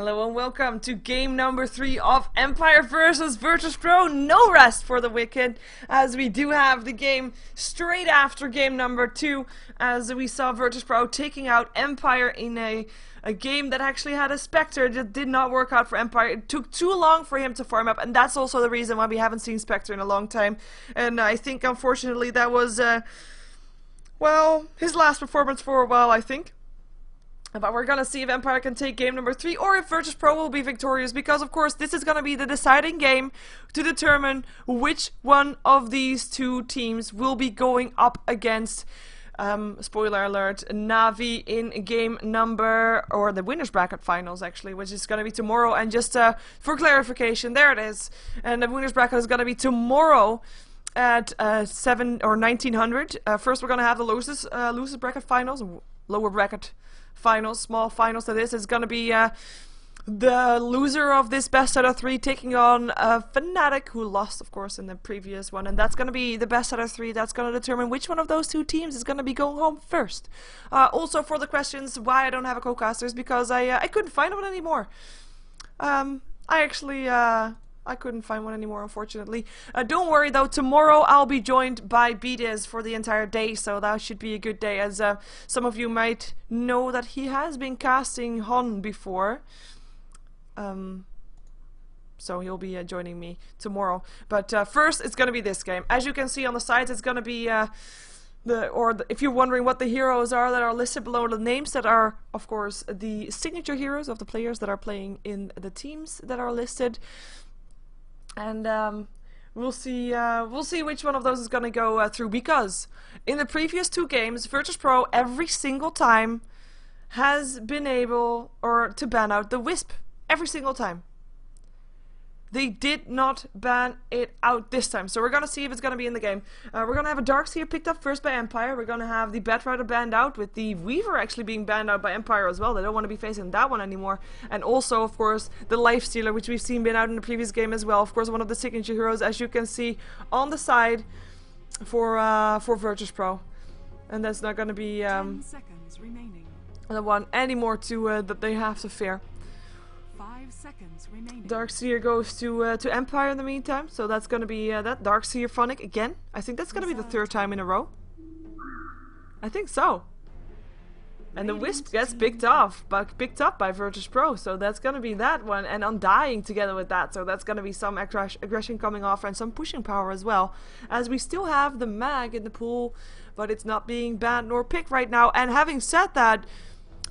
Hello and welcome to game number 3 of Empire versus Virtus.pro. No rest for the wicked, as we do have the game straight after game number 2, as we saw Virtus.pro taking out Empire in a game that actually had a Spectre that did not work out for Empire. It took too long for him to farm up, and that's also the reason why we haven't seen Spectre in a long time. And I think, unfortunately, that was, well, his last performance for a while, I think. But we're gonna see if Empire can take game number 3 or if Virtus.pro will be victorious, because of course this is gonna be the deciding game to determine which one of these two teams will be going up against, spoiler alert, Navi in game number, or the winners bracket finals actually, which is gonna be tomorrow. And just for clarification, there it is, and the winners bracket is gonna be tomorrow at 7 or 1900. First we're gonna have the losers bracket finals, lower bracket finals, small finals. That is going to be the loser of this best out of 3 taking on Fnatic, who lost of course in the previous one, and that's going to be the best out of 3. That's going to determine which one of those two teams is going to be going home first. Also, for the questions why I don't have a co-caster is because I couldn't find one anymore. I couldn't find one anymore, unfortunately. Don't worry though, tomorrow I'll be joined by BDiz for the entire day, so that should be a good day, as some of you might know that he has been casting Hon before. So he'll be joining me tomorrow. But first it's gonna be this game. As you can see on the sides, it's gonna be if you're wondering what the heroes are that are listed below the names, that are of course the signature heroes of the players that are playing in the teams that are listed. And we'll see which one of those is gonna go through, because in the previous 2 games, Virtus.pro every single time has been able to ban out the Wisp. Every single time. They did not ban it out this time, so we're gonna see if it's gonna be in the game. We're gonna have a Darkseer picked up first by Empire. We're gonna have the Batrider banned out, with the Weaver actually being banned out by Empire as well. They don't want to be facing that one anymore. And also, of course, the Lifestealer, which we've seen been out in the previous game as well. Of course, one of the signature heroes, as you can see on the side for Virtus.pro. And that's not gonna be 10 seconds remaining. the one anymore to that they have to fear. 5 seconds remaining. Darkseer goes to Empire in the meantime, so that's gonna be that Darkseer Phonic again. I think that's gonna be the 3rd time in a row. I think so. And the Wisp gets picked up by Virtus.pro, so that's gonna be that one, and Undying together with that, so that's gonna be some aggression coming off and some pushing power as well. As we still have the Mag in the pool, but it's not being banned nor picked right now. And having said that,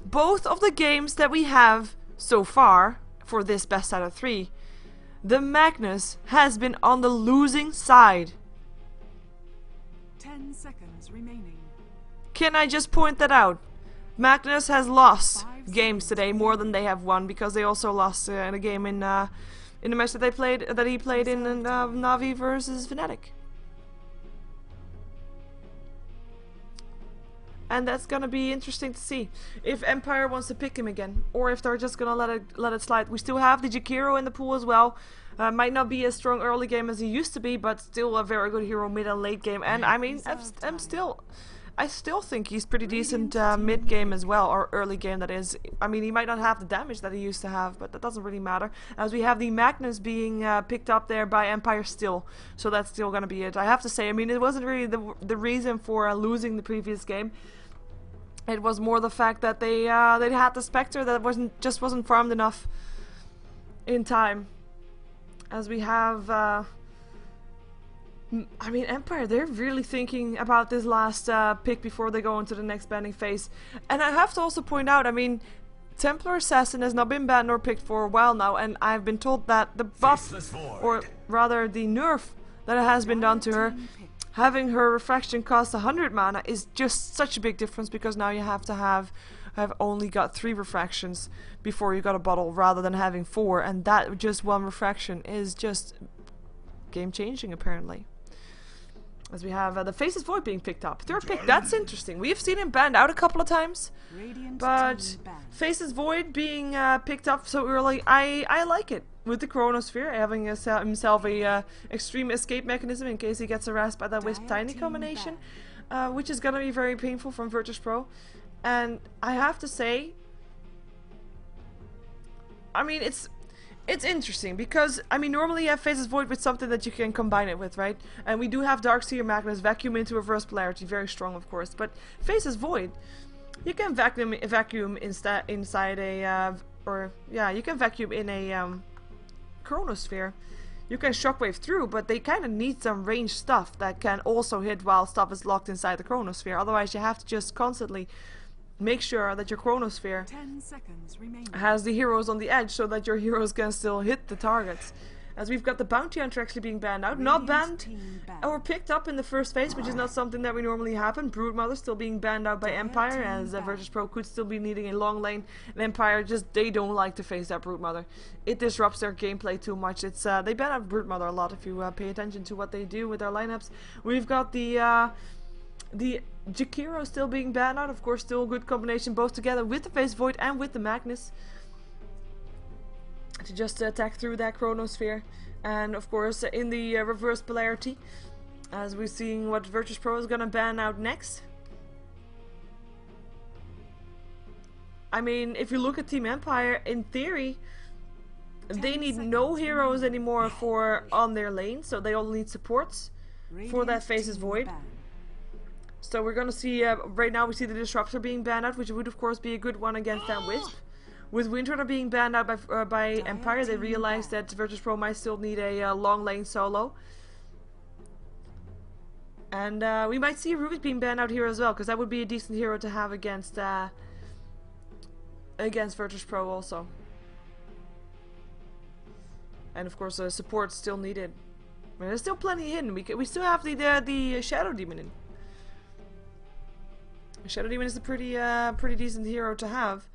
both of the games that we have so far for this best out of 3, the Magnus has been on the losing side. 10 seconds remaining. Can I just point that out? Magnus has lost games today more than they have won, because they also lost in a game in the match that he played in Navi versus Fnatic. And that's gonna be interesting to see if Empire wants to pick him again, or if they're just gonna let it slide. We still have the Jakiro in the pool as well. Might not be as strong early game as he used to be, but still a very good hero mid and late game. And I mean, I still think he's pretty decent mid game as well, or early game that is. I mean, he might not have the damage that he used to have, but that doesn't really matter, as we have the Magnus being picked up there by Empire still. So that's still gonna be it. I have to say, I mean, it wasn't really the reason for losing the previous game. It was more the fact that they had the Spectre that wasn't farmed enough in time. As we have, I mean, Empire, they're really thinking about this last pick before they go into the next banning phase. And I have to also point out, I mean, Templar Assassin has not been banned nor picked for a while now, and I've been told that the buff, or rather the nerf that has been done to her, having her refraction cost 100 mana, is just such a big difference, because now you have to have only got 3 refractions before you got a bottle, rather than having 4, and that just 1 refraction is just game changing apparently. As we have the Faces Void being picked up, 3rd pick. That's interesting. We have seen him banned out a couple of times, but Faces Void being picked up so early, I like it. With the Chronosphere, having himself a extreme escape mechanism in case he gets harassed by that Wisp Tiny combination, which is gonna be very painful from Virtus.pro. And I have to say, I mean, it's interesting because, I mean, normally you have Faces Void with something that you can combine it with, right? And we do have Darkseer Magnus, Vacuum into Reverse Polarity, very strong of course, but Faces Void, you can vacuum inside a, you can vacuum in a Chronosphere. You can Shockwave through, but they kind of need some ranged stuff that can also hit while stuff is locked inside the Chronosphere, otherwise you have to just constantly make sure that your Chronosphere 10 seconds remaining. has the heroes on the edge so that your heroes can still hit the targets. As we've got the Bounty Hunter actually being banned out. Not banned or picked up in the first phase, which is not something that we normally happen. Broodmother still being banned out by Empire, as Virtus.pro could still be needing a long lane. And Empire just, they don't like to face that Broodmother. It disrupts their gameplay too much. It's they ban out Broodmother a lot if you pay attention to what they do with their lineups. We've got the Jakiro still being banned out, of course, still a good combination both together with the Face Void and with the Magnus to just attack through that Chronosphere. And of course in the Reverse Polarity, as we're seeing what Virtus.pro is gonna ban out next. I mean, if you look at Team Empire, in theory they need no heroes anymore for on their lane, so they all need supports for that Faces Void. So we're gonna see, right now we see the Disruptor being banned out, which would of course be a good one against that Wisp. With Windrunner being banned out by Empire, they realized that Virtus.pro might still need a long lane solo. And we might see Rubik being banned out here as well, because that would be a decent hero to have against Virtus.pro also. And of course support still needed. I mean, there's still plenty hidden. We still have the Shadow Demon in. Shadow Demon is a pretty decent hero to have.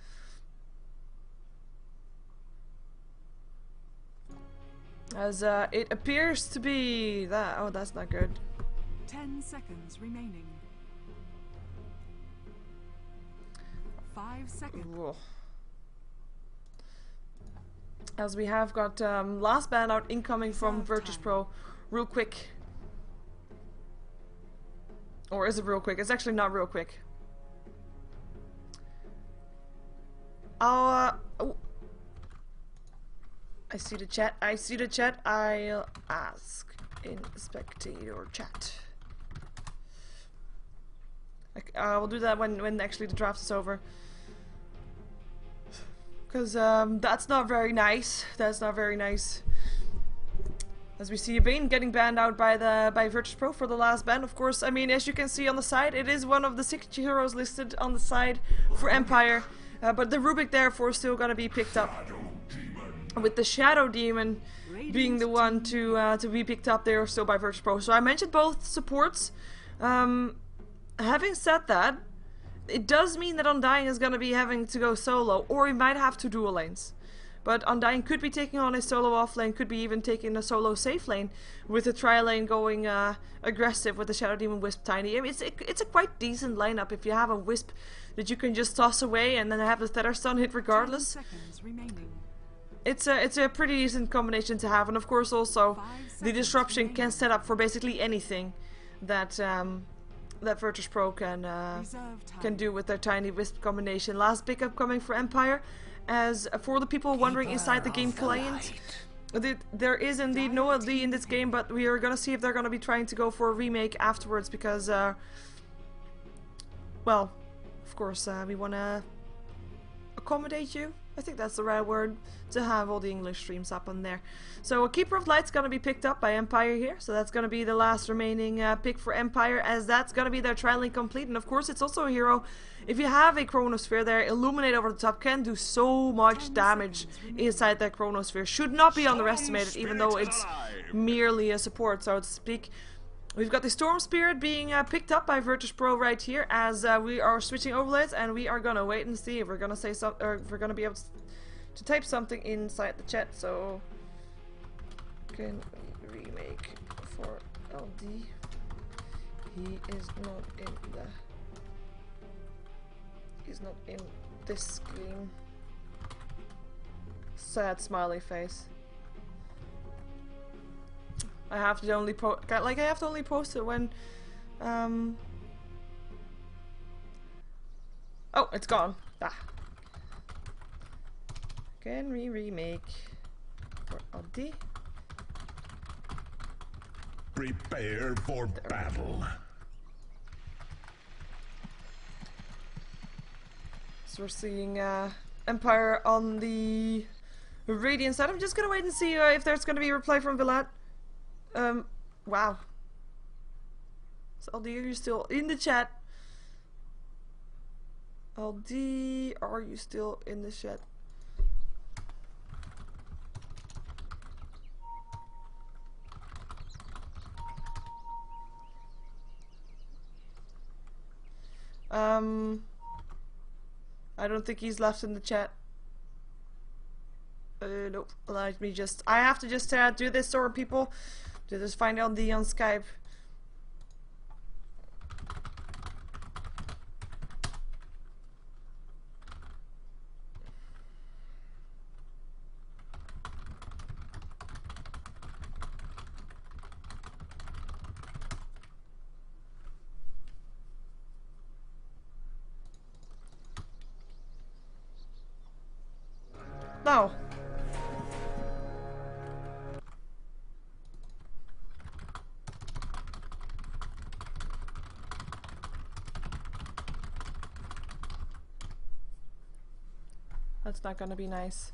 As it appears to be that. Oh, that's not good. 10 seconds remaining. 5 seconds. Whoa. As we have got last ban out incoming from Virtus.pro, real quick. Or is it real quick? It's actually not real quick. Oh. I see the chat. I see the chat. I'll ask in spectator chat. We'll do that when actually the draft is over. Because that's not very nice. That's not very nice. As we see Bane getting banned out by Virtus.pro for the last ban. Of course, I mean, as you can see on the side, it is one of the 6 heroes listed on the side for Empire. But the Rubik therefore is still gonna be picked up. With the Shadow Demon being the one to be picked up there still by Virtus.pro. So I mentioned both supports. Having said that, it does mean that Undying is going to be having to go solo, or he might have to dual lanes. But Undying could be taking on a solo off lane, could be even taking a solo safe lane, with the tri lane going aggressive with the Shadow Demon, Wisp, Tiny. I mean, it's a quite decent lineup if you have a Wisp that you can just toss away and then have the Tether Stun hit regardless. 10 seconds remaining. It's a pretty decent combination to have, and of course also the disruption can set up for basically anything that that Virtus.pro can do with their Tiny Wisp combination. Last pickup coming for Empire, as for the people wondering inside the game client, there is indeed no LD in this game, but we are gonna see if they're gonna be trying to go for a remake afterwards, because well, of course we wanna accommodate you. I think that's the right word, to have all the English streams up on there. So a Keeper of Light's gonna be picked up by Empire here, so that's gonna be the last remaining pick for Empire, as that's gonna be their trial lane complete. And of course it's also a hero, if you have a Chronosphere there, Illuminate over the top can do so much damage inside that Chronosphere. Should not be underestimated, even though it's merely a support, so to speak. We've got the Storm Spirit being picked up by Virtus.pro right here, as we are switching overlays, and we are gonna wait and see if we're gonna say something, or if we're gonna be able to type something inside the chat. So, can we remake for LD? He is not in the. He's not in this game. Sad smiley face. I have to only post it when oh, it's gone. Ah. Can we remake for LD? Prepare for battle. So we're seeing Empire on the Radiant side. I'm just gonna wait and see if there's gonna be a reply from Vlad. Wow. So LD, are you still in the chat? LD, are you still in the chat? I don't think he's left in the chat. Nope. Let me just. I have to just do this, or people. To just find LD on Skype. No. That's not gonna be nice.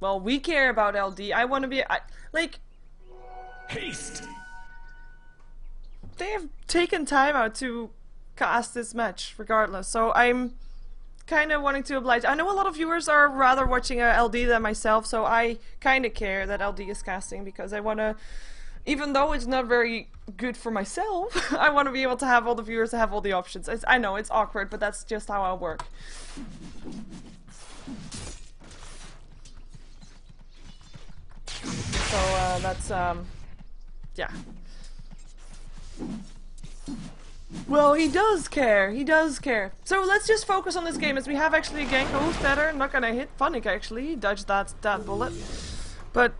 Well, we care about LD. I want to be like. Haste. They have taken time out to cast this match, regardless. So I'm kind of wanting to oblige. I know a lot of viewers are rather watching LD than myself, so I kind of care that LD is casting because I want to, even though it's not very good for myself, I want to be able to have all the viewers have all the options. I know it's awkward, but that's just how I work. So that's yeah. Well, he does care. He does care. So let's just focus on this game as we have actually a gank. Oh, Stetter, not gonna hit Funnick actually. He dodged that bullet. But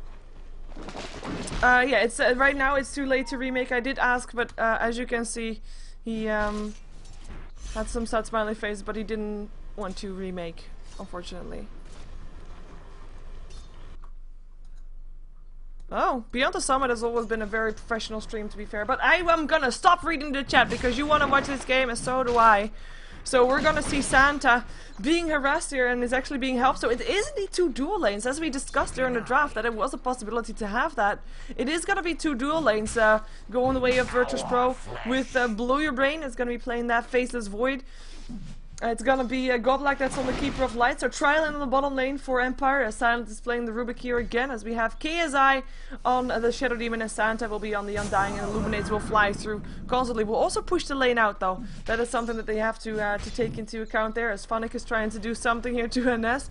yeah, it's right now it's too late to remake. I did ask, but as you can see, he had some sad smiley face, but he didn't want to remake, unfortunately. Oh, Beyond the Summit has always been a very professional stream, to be fair. But I am gonna stop reading the chat because you want to watch this game, and so do I. So we're gonna see Santa being harassed here and is actually being helped. So it is indeed 2 dual lanes, as we discussed during the draft, that it was a possibility to have that. It is gonna be 2 dual lanes going the way of Virtus.pro with Blow Your Brain. It's gonna be playing that Faceless Void. It's gonna be a Godlike that's on the Keeper of Light. So Trial in the bottom lane for Empire. As Silent is playing the Rubik here again, as we have KSI on the Shadow Demon, and Santa will be on the Undying, and Illuminates will fly through constantly. Will also push the lane out though. That is something that they have to take into account there, as Funnick is trying to do something here to NS.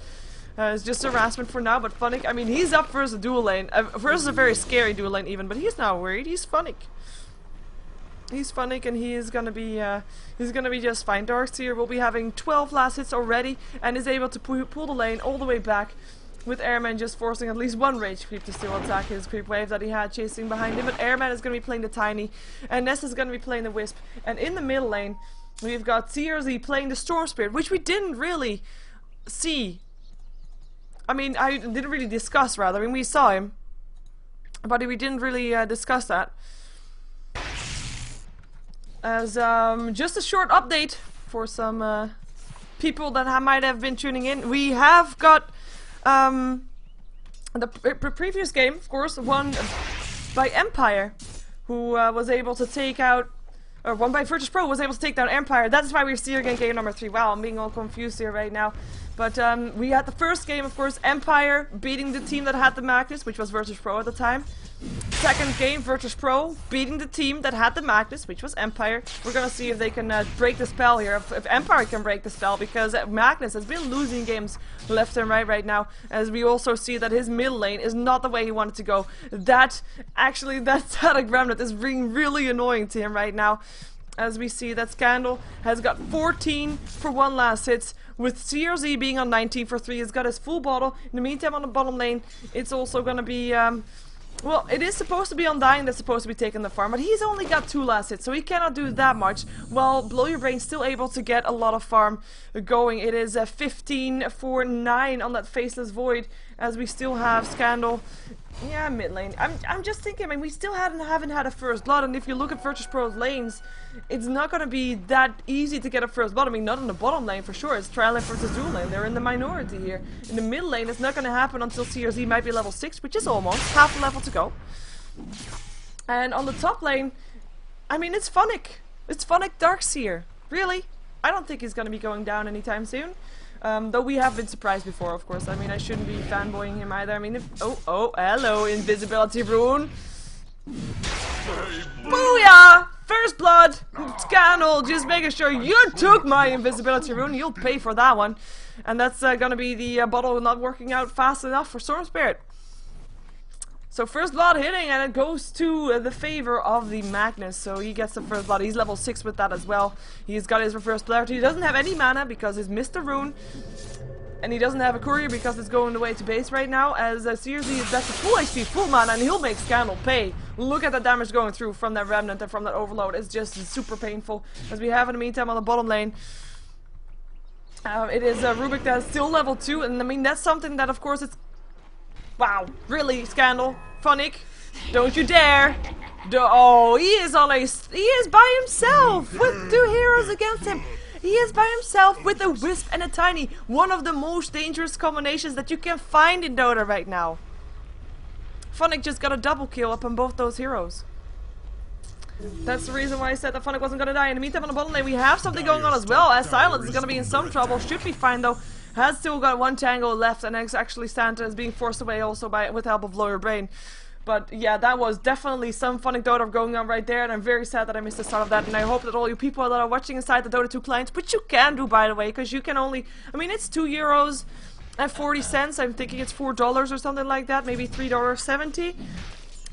It's just harassment for now, but Funnick, I mean, he's up versus a dual lane. Versus a very scary dual lane even, but he's not worried. He's Funnick. He's Funnick, and he is gonna be just fine. Darkseer will be having 12 last hits already, and is able to pull the lane all the way back, with Airman just forcing at least one Rage Creep to still attack his creep wave that he had chasing behind him. But Airman is gonna be playing the Tiny, and Ness is gonna be playing the Wisp. And in the middle lane, we've got CRZ playing the Storm Spirit, which we didn't really see. I mean, I didn't really discuss, rather. I mean, we saw him, but we didn't really discuss that. As just a short update for some people that might have been tuning in, we have got the previous game, of course, won by Empire, who was able to take out, or won by Virtus.pro, was able to take down Empire. That's why we're still getting game number 3. Wow, I'm being all confused here right now. But we had the first game, of course, Empire beating the team that had the Magnus, which was Virtus.pro at the time. Second game, Virtus.pro beating the team that had the Magnus, which was Empire. We're gonna see if they can break the spell here, if Empire can break the spell, because Magnus has been losing games left and right now, as we also see that his middle lane is not the way he wanted to go. That static remnant is being really annoying to him right now, as we see that Scandal has got 14 for 1 last hits, with CRZ being on 19 for 3. He's got his full bottle. In the meantime, on the bottom lane, it's also gonna be Well, it is supposed to be Undying that's supposed to be taking the farm, but he's only got 2 last hits, so he cannot do that much. While Blow Your Brain still able to get a lot of farm going. It is 15 for 9 on that Faceless Void, as we still have Scandal. Yeah, mid lane. I'm just thinking, I mean, we still haven't had a first blood, and if you look at Virtus.pro's lanes, it's not going to be that easy to get a first blood. I mean, not in the bottom lane for sure. It's trial lane versus dual lane. They're in the minority here. In the mid lane, it's not going to happen until CRZ might be level 6, which is almost half a level to go. And on the top lane, I mean, it's Funnick. It's Funnick Darkseer. Really? I don't think he's going to be going down anytime soon. Though we have been surprised before, of course. I mean, I shouldn't be fanboying him either. I mean, if... Oh, hello, invisibility rune. Booyah! First blood! Scandal, just making sure you took my invisibility rune. You'll pay for that one. And that's gonna be the bottle not working out fast enough for Storm Spirit. So first blood hitting, and it goes to the favor of the Magnus. So he gets the first blood. He's level 6 with that as well. He's got his reverse polarity. He doesn't have any mana because he's missed the rune. And he doesn't have a courier because it's going away to base right now. As CRZ is back to full HP, full mana, and he'll make Scandal pay. Look at the damage going through from that Remnant and from that Overload. It's just super painful. As we have in the meantime on the bottom lane. It is Rubik that's still level 2. And I mean, that's something that of course it's... Wow, really, Scandal? Funnick, don't you dare! Oh, he is by himself with 2 heroes against him. He is by himself with a Wisp and a Tiny. One of the most dangerous combinations that you can find in Dota right now. Funnick just got a double kill up on both those heroes. That's the reason why I said that Funnick wasn't gonna die. In the meantime, on the bottom lane, we have something going on as well. As Silence is gonna be in some trouble. Should be fine though. Has still got 1 tango left, and actually Santa is being forced away also with the help of Blow Your Brain. But yeah, that was definitely some Funnick Dota going on right there, and I'm very sad that I missed the start of that, and I hope that all you people that are watching inside the Dota 2 clients, which you can do by the way, because you can only, I mean, it's €2 and 40 cents, I'm thinking it's $4 or something like that, maybe $3.70.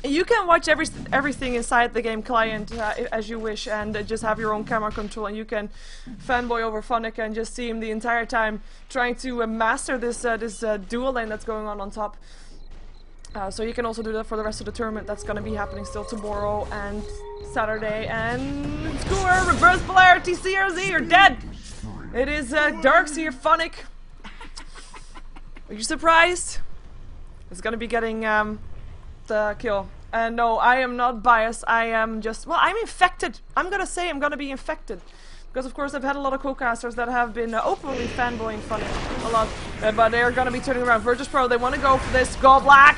You can watch everything inside the game client as you wish, and just have your own camera control, and you can fanboy over Funnick and just see him the entire time trying to master this dual lane that's going on top. So you can also do that for the rest of the tournament. That's going to be happening still tomorrow and Saturday. And score! Reverse polarity! CRZ, you're dead! It is Darkseer Funnick. Are you surprised? It's going to be getting the kill. And no, I am not biased. I am just... Well, I'm infected. I'm going to say I'm going to be infected. Because of course I've had a lot of co-casters that have been openly fanboying Funnick a lot. But they're going to be turning around. Virtus.pro, they want to go for this. Go black!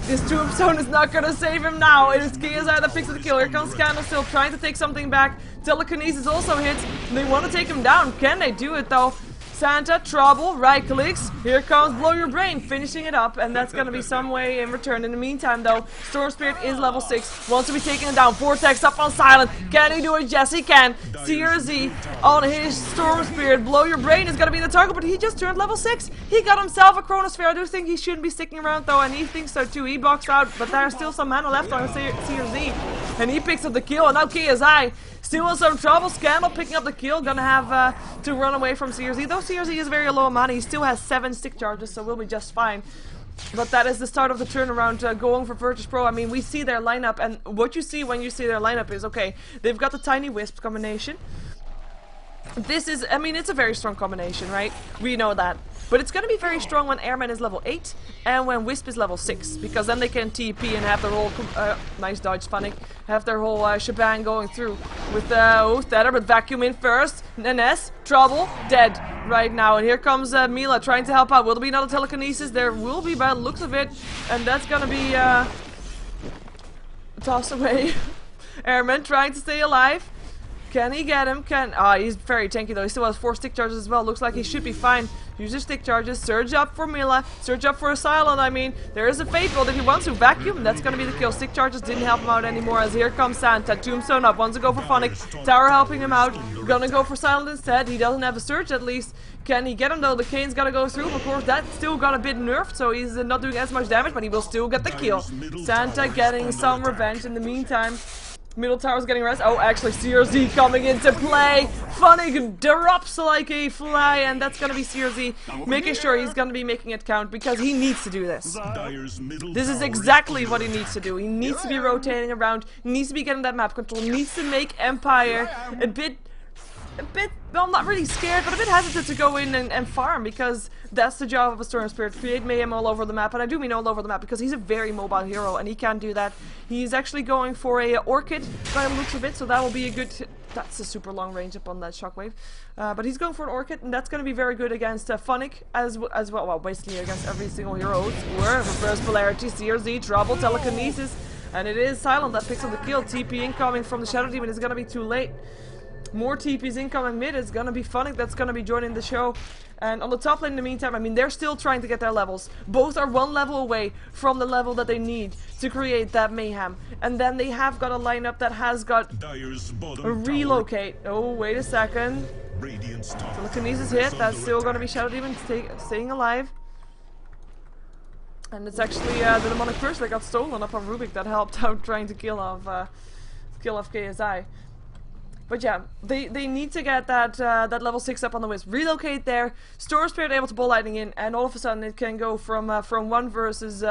This tombstone is not gonna save him now. It is KSI that picks up the kill. Here comes Scandal still trying to take something back. Telekinesis also hits. They want to take him down. Can they do it though? Santa, trouble, right clicks. Here comes Blow Your Brain, finishing it up, and that's gonna be some way in return. In the meantime though, Storm Spirit is level 6, wants to be taking it down. Vortex up on Silent. Can he do it? Yes he can. CRZ on his Storm Spirit. Blow Your Brain is gonna be the target, but he just turned level 6. He got himself a Chronosphere. I do think he shouldn't be sticking around though, and he thinks so too. He boxed out, but there's still some mana left on CRZ. And he picks up the kill, and now KSI still in some trouble. Scandal picking up the kill. Gonna have to run away from CRZ. Though CRZ is very low on mana, he still has 7 stick charges, so we'll be just fine. But that is the start of the turnaround going for Virtus.pro. I mean, we see their lineup, and what you see when you see their lineup is, okay, they've got the Tiny Wisp combination. This is, I mean, it's a very strong combination, right? We know that. But it's going to be very strong when Airman is level 8 and when Wisp is level 6. Because then they can TP and have their whole... nice dodge, Funnick. Have their whole shebang going through. With Tether, but Vacuum in first. Nenes, trouble, dead right now. And here comes Mila trying to help out. Will there be another telekinesis? There will be by the looks of it. And that's going to be... tossed away. Airman trying to stay alive. Can he get him? He's very tanky though. He still has 4 stick charges as well. Looks like he should be fine. Use your stick charges. Surge up for Mila. Surge up for Asylum, I mean. There is a Fate Bolt if he wants to. Vacuum. That's going to be the kill. Stick charges didn't help him out anymore, as here comes Santa. Tombstone up. Wants to go for Funnick. Tower helping him out. Gonna go for Silent instead. He doesn't have a Surge at least. Can he get him though? The Kane's gotta go through. Of course, that still got a bit nerfed, so he's not doing as much damage, but he will still get the kill. Santa getting some revenge in the meantime. Middle tower's getting rest. Oh, actually, CRZ coming into play. Funny drops like a fly, and that's gonna be CRZ making sure he's gonna be making it count because he needs to do this. This is exactly what he needs to do. He needs to be rotating around. He needs to be getting that map control. He needs to make Empire a bit, well, not really scared, but a bit hesitant to go in and farm, because that's the job of a Storm Spirit, create mayhem all over the map, and I do mean all over the map, because he's a very mobile hero, and he can't do that. He's actually going for a Orchid, by the looks of it, so that will be a good, that's a super long range up on that Shockwave, but he's going for an Orchid, and that's going to be very good against Funnick, as well, basically against every single hero. Where reverse polarity, CRZ, trouble, telekinesis, and it is Silent that picks up the kill. TP incoming from the Shadow Demon is going to be too late. More TPs incoming mid. It's gonna be Funnick that's gonna be joining the show. And on the top lane in the meantime, I mean, they're still trying to get their levels. Both are one level away from the level that they need to create that mayhem. And then they have got a lineup that has got a relocate. Oh, wait a second. Telekinesis hit. That's still gonna be Shadow Demon staying alive. And it's actually the Demonic Purse that got stolen up on Rubik that helped out trying to kill off KSI. But yeah, they need to get that that level 6 up on the Wisp. Relocate there, Storm Spirit able to ball lightning in, and all of a sudden it can go from 1 versus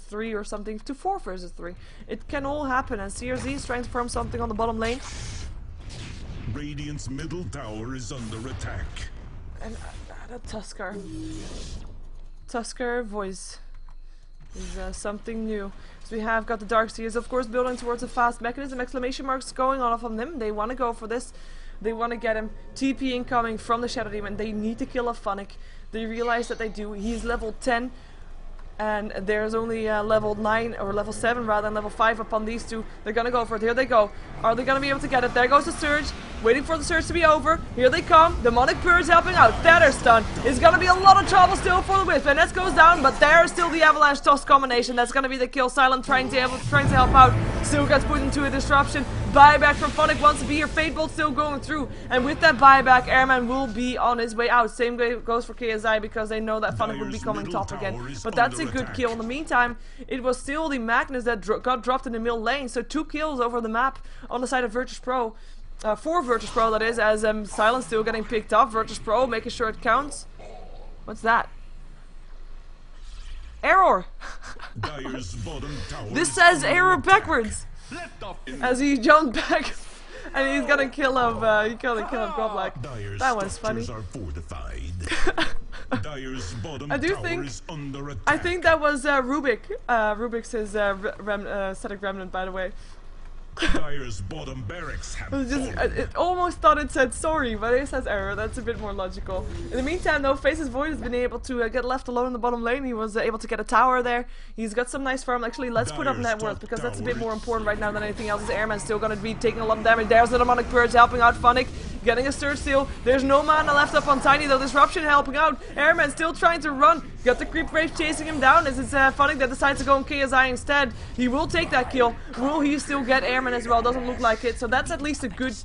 3 or something to 4 versus 3. It can all happen, and CRZ is trying to farm something on the bottom lane. Radiant's middle tower is under attack. And that Tusker voice is something new. So we have got the Darkseers, of course, building towards a fast mechanism. Exclamation marks going off on them. They want to go for this. They want to get him. TP incoming from the Shadow Demon. They need to kill a Funnick. They realize that they do. He's level 10. And there's only level 9, or level 7 rather than level 5 upon these two. They're gonna go for it. Here they go. Are they gonna be able to get it? There goes the Surge. Waiting for the Surge to be over. Here they come. Demonic Purge helping out. Feather Stun. It's gonna be a lot of trouble still for the Wisp. And that goes down, but there's still the Avalanche Toss combination. That's gonna be the kill. Silent trying to help out. Still gets put into a disruption. Buyback from Funnick wants to be here. Fate Bolt still going through. And with that buyback, Airman will be on his way out. Same goes for KSI, because they know that Funnick would be coming top again. But that's a good kill. In the meantime, it was still the Magnus that got dropped in the middle lane. So 2 kills over the map on the side of Virtus.pro. For Virtus.pro, that is, as Silence still getting picked up. Virtus.pro making sure it counts. What's that? Error! This says error backwards! As he jumped back, and he's gonna kill him, Goblak. That was funny. I think that was Rubik. Rubik's his static remnant, by the way. Dyer's bottom barracks have it almost thought it said sorry, but it says error. That's a bit more logical. In the meantime, though, Face's Void has been able to get left alone in the bottom lane. He was able to get a tower there. He's got some nice farm. Actually, let's put up net worth, because that's a bit more important right now than anything else. His Airman's still going to be taking a lot of damage. There's the Demonic Purge helping out Funnick. Getting a Surge steal. There's no mana left up on Tiny, though. Disruption helping out. Airman still trying to run. Got the Creep Wave chasing him down as it's Funnick that decides to go on KSI instead. He will take that kill. Will he still get Airman as well? Doesn't look like it. So that's at least a good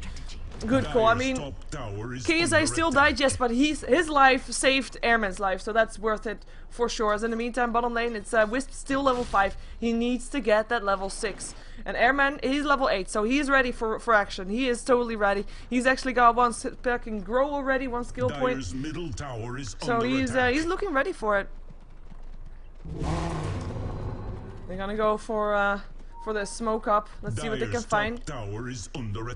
call. I mean, KSI still died, yes, but his life saved Airman's life, so that's worth it for sure. As in the meantime, bottom lane, it's Wisp still level 5. He needs to get that level 6. And Airman, he's level 8, so he's ready for action. He is totally ready. He's actually got one spec and grow already, 1 skill point. So he's looking ready for it. They're gonna go for the smoke up. Let's see what they can find.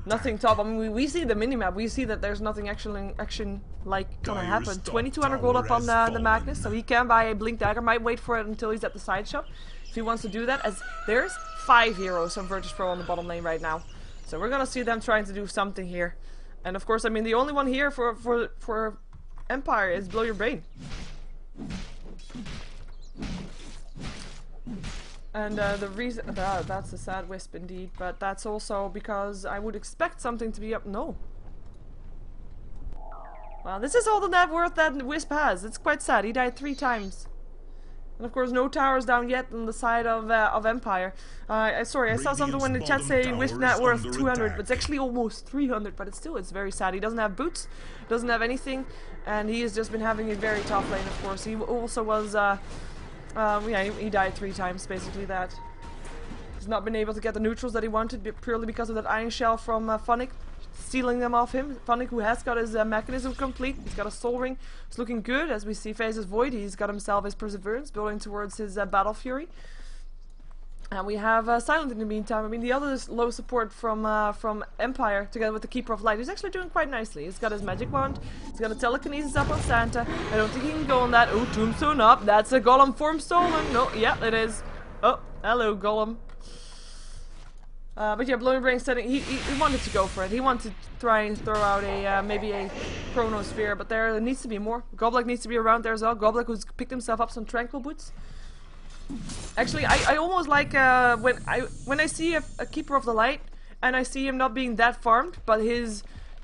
Nothing top. I mean, we see the minimap. We see that there's nothing action like gonna happen. 2200 gold up on the Magnus, so he can buy a Blink Dagger. Might wait for it until he's at the side shop if he wants to do that. As there's 5 heroes from Virtus.pro on the bottom lane right now, so we're gonna see them trying to do something here. And of course, I mean, the only one here for Empire is Blow Your Brain. And the reason that's a sad Wisp indeed, but that's also because I would expect something to be up. No. Well, this is all the net worth that Wisp has. It's quite sad. He died 3 times. And of course, no towers down yet on the side of Empire. Sorry, I saw something when the chat saying Wisp net worth 200, but it's actually almost 300. But it's very sad. He doesn't have boots, doesn't have anything, and he has just been having a very tough lane. Of course, he also was. Yeah, he died 3 times, basically that. He's not been able to get the neutrals that he wanted purely because of that iron shell from Funnick. Stealing them off him. Funnick, who has got his mechanism complete. He's got a soul ring. It's looking good as we see Phases Void. He's got himself his Perseverance, building towards his Battle Fury. And we have Silent in the meantime. I mean, the other low support from Empire, together with the Keeper of Light, who's actually doing quite nicely. He's got his Magic Wand. He's got a Telekinesis up on Santa. I don't think he can go on that. Oh, Tombstone up. That's a Golem form stolen. No, yeah, it is. Oh, hello, Golem. But yeah, Blowing Brain said he wanted to go for it. He wanted to try and throw out a maybe a Chronosphere, but there needs to be more. Goblik needs to be around there as well. Goblik, who's picked himself up some Tranquil Boots. Actually, I almost like when I see a Keeper of the Light and I see him not being that farmed, but his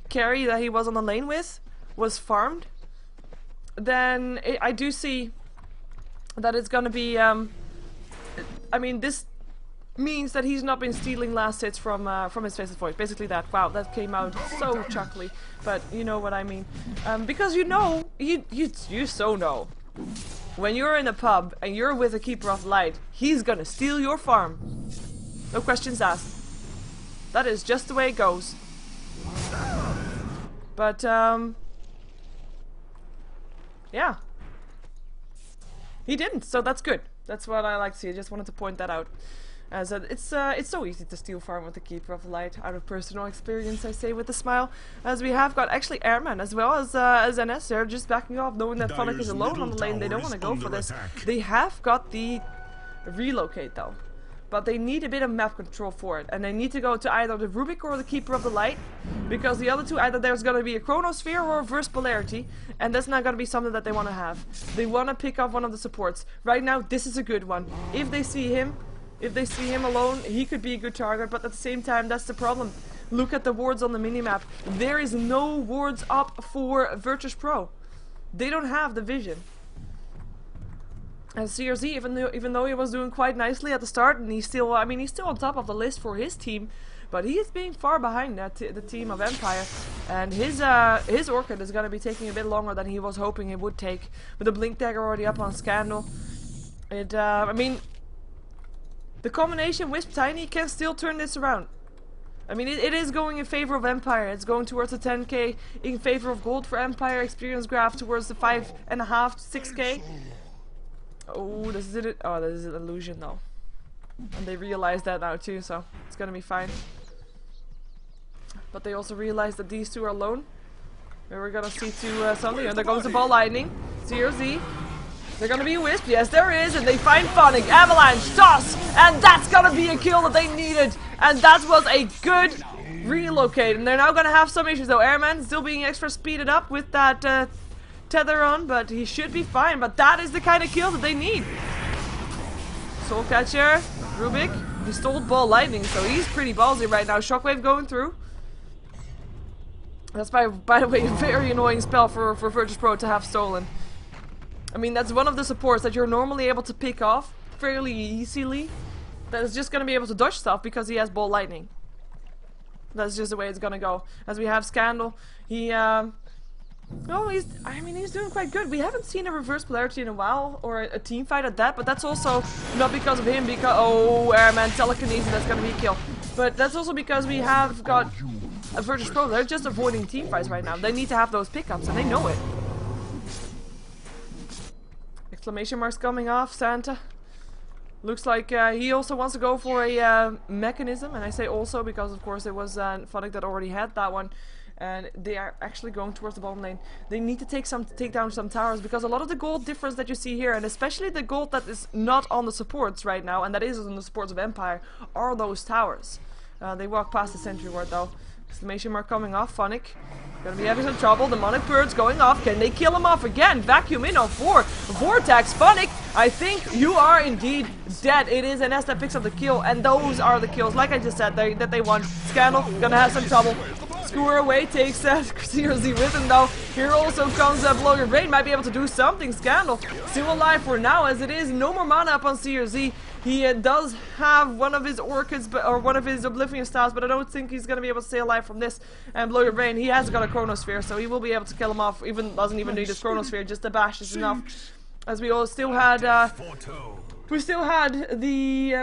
carry that he was on the lane with was farmed, then I do see that it's gonna be. I mean, this means that he's not been stealing last hits from his Faces Void. Basically that. Wow, that came out so chuckly, but you know what I mean. Because you know, you so know. When you're in a pub and you're with a Keeper of Light, he's gonna steal your farm. No questions asked. That is just the way it goes. But yeah. He didn't, so that's good. That's what I like to see. I just wanted to point that out. As it's so easy to steal farm with the Keeper of Light, out of personal experience, I say with a smile. As we have got actually Airman as well as NS, they're just backing off, knowing that Funnick is alone on the lane. They don't want to go for this. They have got the relocate though, but they need a bit of map control for it, and they need to go to either the Rubik or the Keeper of the Light, because the other two, either there's going to be a Chronosphere or a Reverse Polarity, and that's not going to be something that they want to have. They want to pick up one of the supports. Right now, this is a good one. If they see him alone, he could be a good target, but at the same time, that's the problem. Look at the wards on the minimap. There is no wards up for Virtus.pro. They don't have the vision. And CRZ, even though he was doing quite nicely at the start, and he's still, I mean, he's still on top of the list for his team, but he is being far behind the team of Empire, and his Orchid is going to be taking a bit longer than he was hoping it would take. With the Blink Dagger already up on Scandal, I mean, the combination Wisp Tiny can still turn this around. I mean, it is going in favor of Empire. It's going towards the 10k in favor of gold for Empire. Experience graph towards the 5.5 to 6k. Oh, this is it. Oh, this is an illusion though, and they realize that now too, so it's gonna be fine. But they also realize that these two are alone. And we're gonna see to something. And there goes the Ball Lightning. CRZ. Is there gonna be a Wisp? Yes, there is, and they find Funnick, Avalanche, Toss, and that's gonna be a kill that they needed, and that was a good relocate. And they're now gonna have some issues though. Airman still being extra speeded up with that tether on, but he should be fine. But that is the kind of kill that they need. Soul Catcher, Rubik, he stole Ball Lightning, so he's pretty ballsy right now. Shockwave going through. That's by the way a very annoying spell for Virtus.pro to have stolen. I mean, that's one of the supports that you're normally able to pick off fairly easily. That is just going to be able to dodge stuff because he has Ball Lightning. That's just the way it's going to go. As we have Scandal, he's doing quite good. We haven't seen a Reverse Polarity in a while, or a team fight at that, but that's also not because of him, because, oh, Airman, Telekinesis, that's going to be a kill. But that's also because we have got a Virtus.pro. They're just avoiding team fights right now. They need to have those pickups, and they know it. Exclamation marks coming off Santa. Looks like he also wants to go for a mechanism, and I say also because of course it was Funnick that already had that one, and they are actually going towards the bottom lane. They need to take down some towers, because a lot of the gold difference that you see here, and especially the gold that is not on the supports right now, and that is on the supports of Empire, are those towers. They walk past the sentry ward though. Exclamation mark coming off Funnick. Gonna be having some trouble. Demonic Bird's going off. Can they kill him off again? Vacuum in on 4. Vortex. Funnick, I think you are indeed dead. It is NS that picks up the kill, and those are the kills, like I just said, that they won. Scandal, gonna have some trouble. Skewer away, takes CRZ with him though. Here also comes Blow Your Brain. Might be able to do something. Scandal, still alive for now as it is. No more mana up on CRZ. He does have one of his Orchids, or one of his Oblivion Styles, but I don't think he's going to be able to stay alive from this. And Blow Your Brain, he has got a Chronosphere, so he will be able to kill him off. Doesn't even need his Chronosphere, just a bash is enough. As we all still had We still had the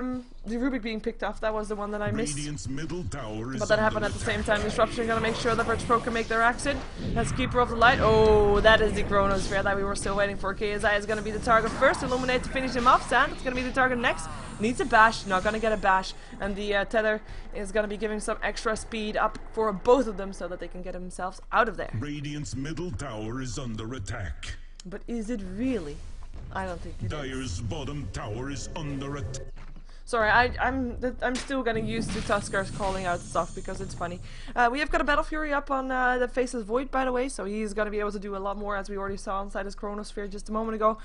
Rubik being picked off. That was the one that I missed. Radiant's middle tower is But that happened at the same time. Disruption gonna make sure that Virtus.pro can make their exit. That's Keeper of the Light. Oh, that is the Chronosphere that we were still waiting for. KSI is gonna be the target first. Illuminate to finish him off. Sand is gonna be the target next. Needs a bash. Not gonna get a bash. And the Tether is gonna be giving some extra speed up for both of them so that they can get themselves out of there. Radiant's middle tower is under attack. But is it really? I don't think it is. Dire's bottom tower is under attack. Sorry, I'm still getting used to Tuskers calling out stuff because it's funny. We have got a Battle Fury up on the Faceless Void, by the way, so he's going to be able to do a lot more, as we already saw inside his Chronosphere just a moment ago.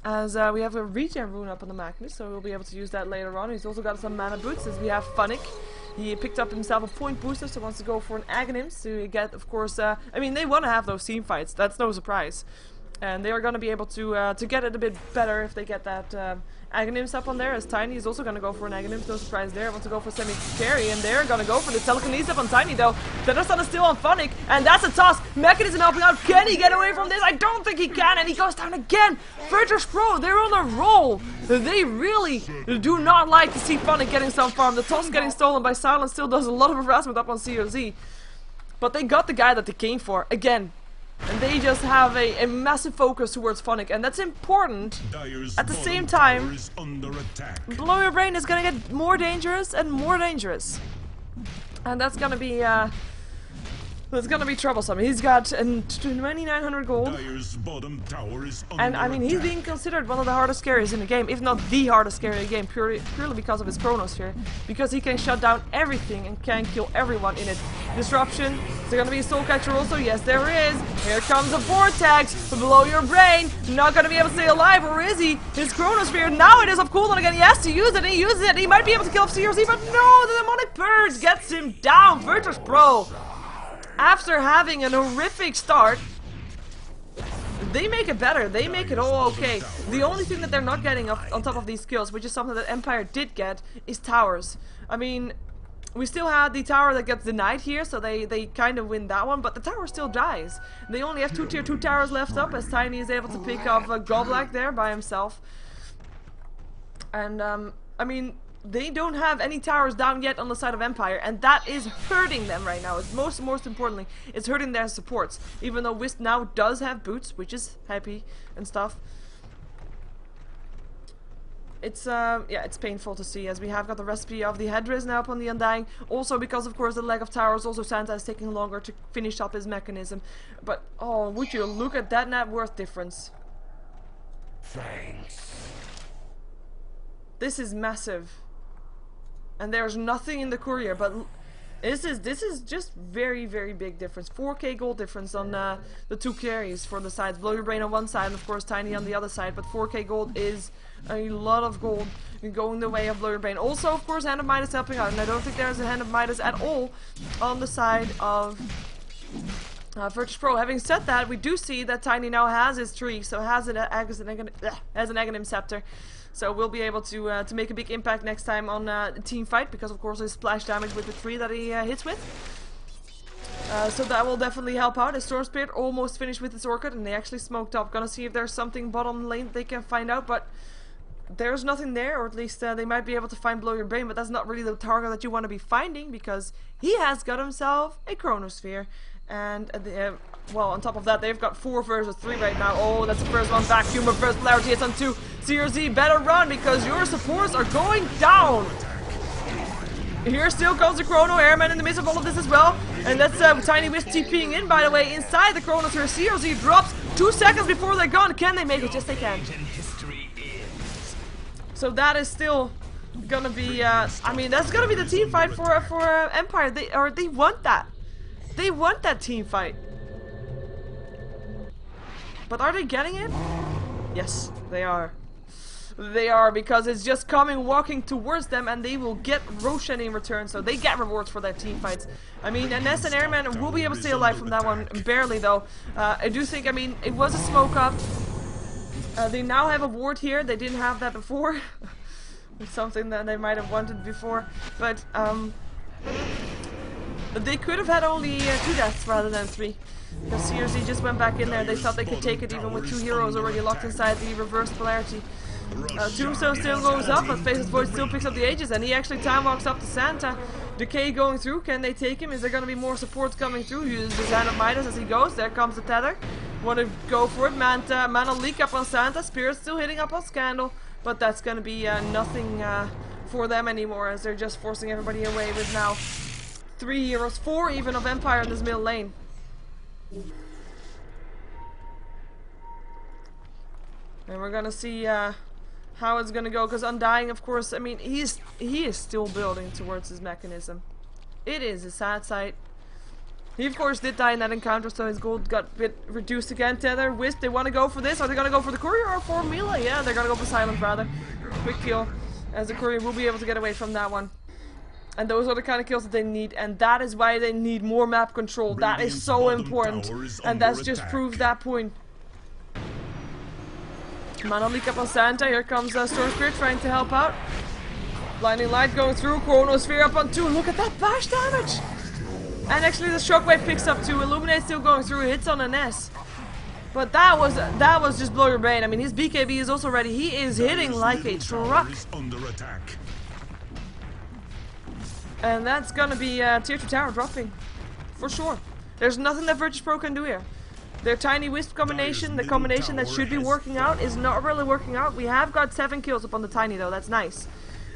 As we have a regen rune up on the Magnus, so we'll be able to use that later on. He's also got some mana boots, as we have Funnick. He picked up himself a point booster, so wants to go for an Aghanim to get, of course, I mean, they want to have those team fights, that's no surprise. And they are going to be able to get it a bit better if they get that Aghanims up on there, as Tiny is also going to go for an Aghanims, no surprise there. Wants to go for semi-carry, and they're going to go for the telekinesis up on Tiny though. Thunderstone is still on Funnick, and that's a toss. Mechanism helping out. Can he get away from this? I don't think he can, and he goes down again. Virtus.pro, they're on a roll. They really do not like to see Funnick getting some farm. The toss getting stolen by Silence still does a lot of harassment up on COZ. But they got the guy that they came for, again. And they just have a massive focus towards Funnick, and that's important. At the same time, Blow Your Brain is gonna get more dangerous and more dangerous. And that's gonna be troublesome. He's got 2,900 gold. And I mean, he's being considered one of the hardest carries in the game, if not the hardest carry in the game, purely because of his Chronosphere. Because he can shut down everything and can kill everyone in it. Disruption. Is there gonna be a Soul Catcher also? Yes, there is. Here comes a Vortex. Blow Your Brain. Not gonna be able to stay alive, or is he? His Chronosphere. Now it is up cooldown again. He has to use it, and he uses it. He might be able to kill off CRZ, but no! The Demonic Purge gets him down. Virtus.pro. After having an horrific start, they make it better. They make it all okay. The only thing that they're not getting on top of these skills, which is something that Empire did get, is towers. I mean, we still had the tower that gets denied here, so they kind of win that one, but the tower still dies. They only have 2 tier 2 towers left up, as Tiny is able to pick off a Goblack there by himself. And, I mean, they don't have any towers down yet on the side of Empire, and that is hurting them right now. It's most importantly, it's hurting their supports. Even though Wisp now does have boots, which is happy and stuff. It's yeah, it's painful to see, as we have got the recipe of the Headrest now up on the Undying. Also because, of course, the lack of towers, also Santa is taking longer to finish up his mechanism. But, oh, would you look at that net worth difference. Thanks. This is massive. And there's nothing in the courier, but this is just very big difference. 4k gold difference on the 2 carries for the sides. Blow Your Brain on one side, and of course Tiny on the other side. But 4k gold is a lot of gold going the way of Blow Your Brain. Also, of course, Hand of Midas helping out, and I don't think there's a Hand of Midas at all on the side of Virtus.pro. Having said that, we do see that Tiny now has his tree, so has an Aghanim Scepter. So we'll be able to make a big impact next time on the team fight, because of course his splash damage with the tree that he hits with. So that will definitely help out. His Storm Spirit almost finished with his Orchid, and they actually smoked up. Gonna see if there's something bottom lane they can find out, but there's nothing there, or at least they might be able to find Blow Your Brain, but that's not really the target that you want to be finding, because he has got himself a Chronosphere. And well, on top of that, they've got 4 versus 3 right now. Oh, that's the first one. Vacuum of first polarity hits on 2. CRZ, better run, because your supports are going down. Here still comes the Chrono Airman in the midst of all of this as well. And that's Tiny Wisp TPing in, by the way, inside the Chronosphere. CRZ drops 2 seconds before they're gone. Can they make it? Yes, they can. So that is still gonna be, I mean, that's gonna be the team fight for Empire. They want that. They want that team fight. But are they getting it? Yes, they are. They are, because it's just coming, walking towards them, and they will get Roshan in return, so they get rewards for their team fights. I mean, and Ness and Airman will be able to stay alive from that one, barely though. I do think, I mean, it was a smoke up. They now have a ward here, they didn't have that before. It's something that they might have wanted before, but they could have had only 2 deaths rather than 3. Because CRZ just went back in there, they thought they could take it even with 2 heroes already locked inside the reverse polarity. Tombstone still goes up, but Faceless Void still picks up the Aegis, and he actually time walks up to Santa. Decay going through, can they take him? Is there going to be more supports coming through? Uses the Zan of Midas as he goes, there comes the tether. Want to go for it, Mana leak up on Santa, Spirit still hitting up on Scandal, but that's going to be nothing for them anymore, as they're just forcing everybody away with now 3 heroes, 4 even of Empire in this middle lane. And we're gonna see how it's gonna go, because Undying, of course, I mean, he is still building towards his mechanism. It is a sad sight. He, of course, did die in that encounter, so his gold got a bit reduced again. Tether, Wisp, they want to go for this. Are they gonna go for the Courier or for Melee? Yeah, they're gonna go for Silent, rather. Quick kill, as the Courier will be able to get away from that one. And those are the kind of kills that they need, and that is why they need more map control. That is so important, and that just proves that point. Mana leak up on Santa, here comes Storm Spirit trying to help out. Blinding Light going through, Chronosphere up on 2, look at that bash damage! And actually the Shockwave picks up 2, Illuminate still going through, hits on an S. But that was just blow your brain. I mean, his BKB is also ready, he is hitting like a truck. And that's gonna be Tier 2 tower dropping, for sure. There's nothing that Virtus.pro can do here. Their Tiny Wisp combination, the combination that should be working out, is not really working out. We have got 7 kills upon the Tiny though, that's nice.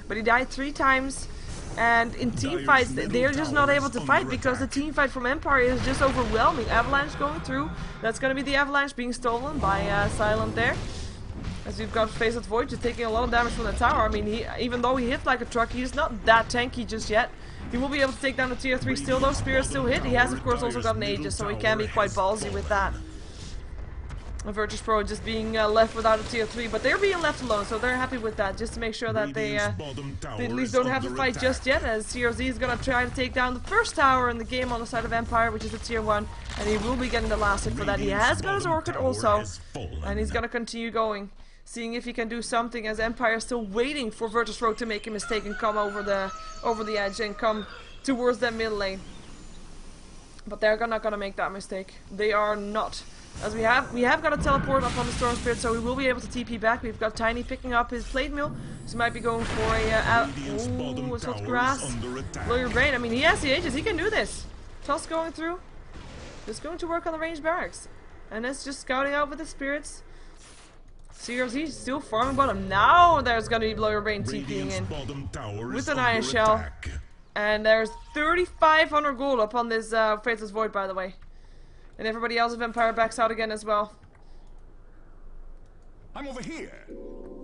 But he died 3 times, and in team fights, they're just not able to fight because the team fight from Empire is just overwhelming. Avalanche going through, that's gonna be the Avalanche being stolen by Silent there. As we've got Faceless Void just taking a lot of damage from the tower. I mean, even though he hit like a truck, he's not that tanky just yet. He will be able to take down the tier 3 still though. Spirit still hit. He has of course also got an Aegis, so he can be quite ballsy with that. Virtus.pro just being left without a tier 3, but they're being left alone, so they're happy with that, just to make sure that they at least don't have to fight just yet, as CRZ is going to try to take down the first tower in the game on the side of Empire, which is a tier 1, and he will be getting the last hit for that. He has got his Orchid also, and he's going to continue going, seeing if he can do something, as Empire is still waiting for Virtus.pro to make a mistake and come over the edge and come towards that mid lane. But they're not going to make that mistake. They are not. As we have got a teleport up on the Storm Spirit, so we will be able to TP back. We've got Tiny picking up his plate mill, so he might be going for a what's called grass. Blow your brain. I mean, he has the Aegis, he can do this. Toss going through. Just going to work on the ranged barracks. And it's just scouting out with the spirits. CRZ still farming bottom. Now there's gonna be Blow Your Brain TPing in with an Iron Shell. And there's 3,500 gold up on this Faceless Void, by the way. And everybody else of Empire backs out again as well. I'm over here.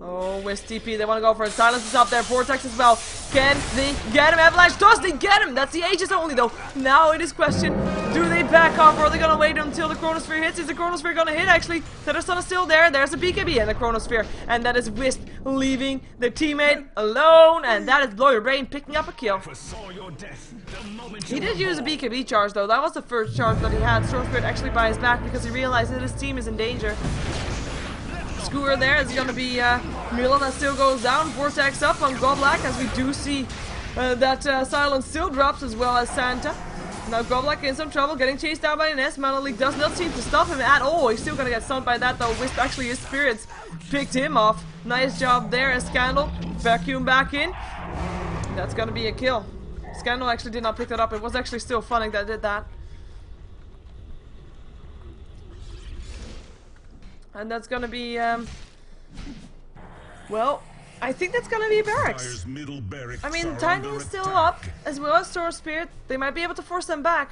Oh, Wisp TP, they want to go for it. Silence is up there, Vortex as well. Can they get him? Avalanche, does they get him? That's the Aegis only though. Now it is question, do they back off or are they going to wait until the Chronosphere hits? Is the Chronosphere going to hit actually? Tetherstone is still there, there's a BKB and the Chronosphere. And that is Wisp leaving their teammate alone. And that is Blow Your Brain picking up a kill. He did use a BKB charge though, that was the first charge that he had. Storm Spirit actually by his back because he realized that his team is in danger. Skewer there is going to be Mila that still goes down. Vortex up on Goblak as we do see that Silence still drops as well as Santa. Now Goblak in some trouble, getting chased down by an S. Mana League does not seem to stop him at all. He's still going to get stunned by that though. Wisp actually his spirits picked him off. Nice job there as Scandal. Vacuum back in. That's going to be a kill. Scandal actually did not pick that up. It was actually still Funny that did that. And that's gonna be, well, I think that's gonna be a barracks. I mean, Tiny is still up, as well as Storm Spirit. They might be able to force them back.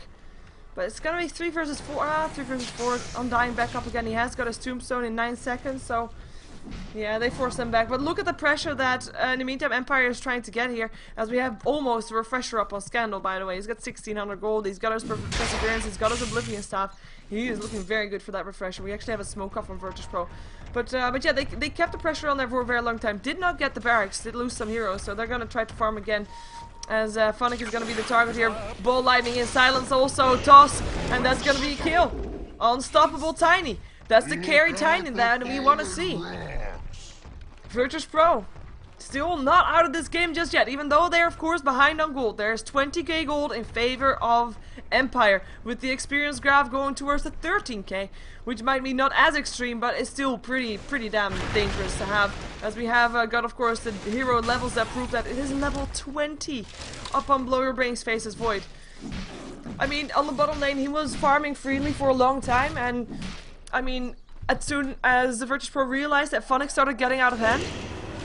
But it's gonna be 3 versus 4. 3 versus 4. Undying back up again. He has got his Tombstone in 9 seconds, so yeah, they force them back. But look at the pressure that, in the meantime, Empire is trying to get here. As we have almost a refresher up on Scandal, by the way. He's got 1,600 gold. He's got his Perseverance. He's got his Oblivion Staff. He is looking very good for that refresher. We actually have a smoke up from Virtus.pro. But yeah, they kept the pressure on there for a very long time. Did not get the barracks. Did lose some heroes. So they're going to try to farm again. As Funnick is going to be the target here. Ball lightning in silence also. Toss. And that's going to be a kill. Unstoppable Tiny. That's the carry Tiny that we want to see. Virtus.pro still not out of this game just yet, even though they're of course behind on gold. There's 20k gold in favor of Empire, with the experience graph going towards the 13k, which might be not as extreme, but it's still pretty damn dangerous to have, as we have got of course the hero levels that prove that it is level 20 up on Blow Your Brains Faces Void. I mean, on the bottom lane he was farming freely for a long time, and I mean, as soon as the Virtus.pro realized that Funnick started getting out of hand,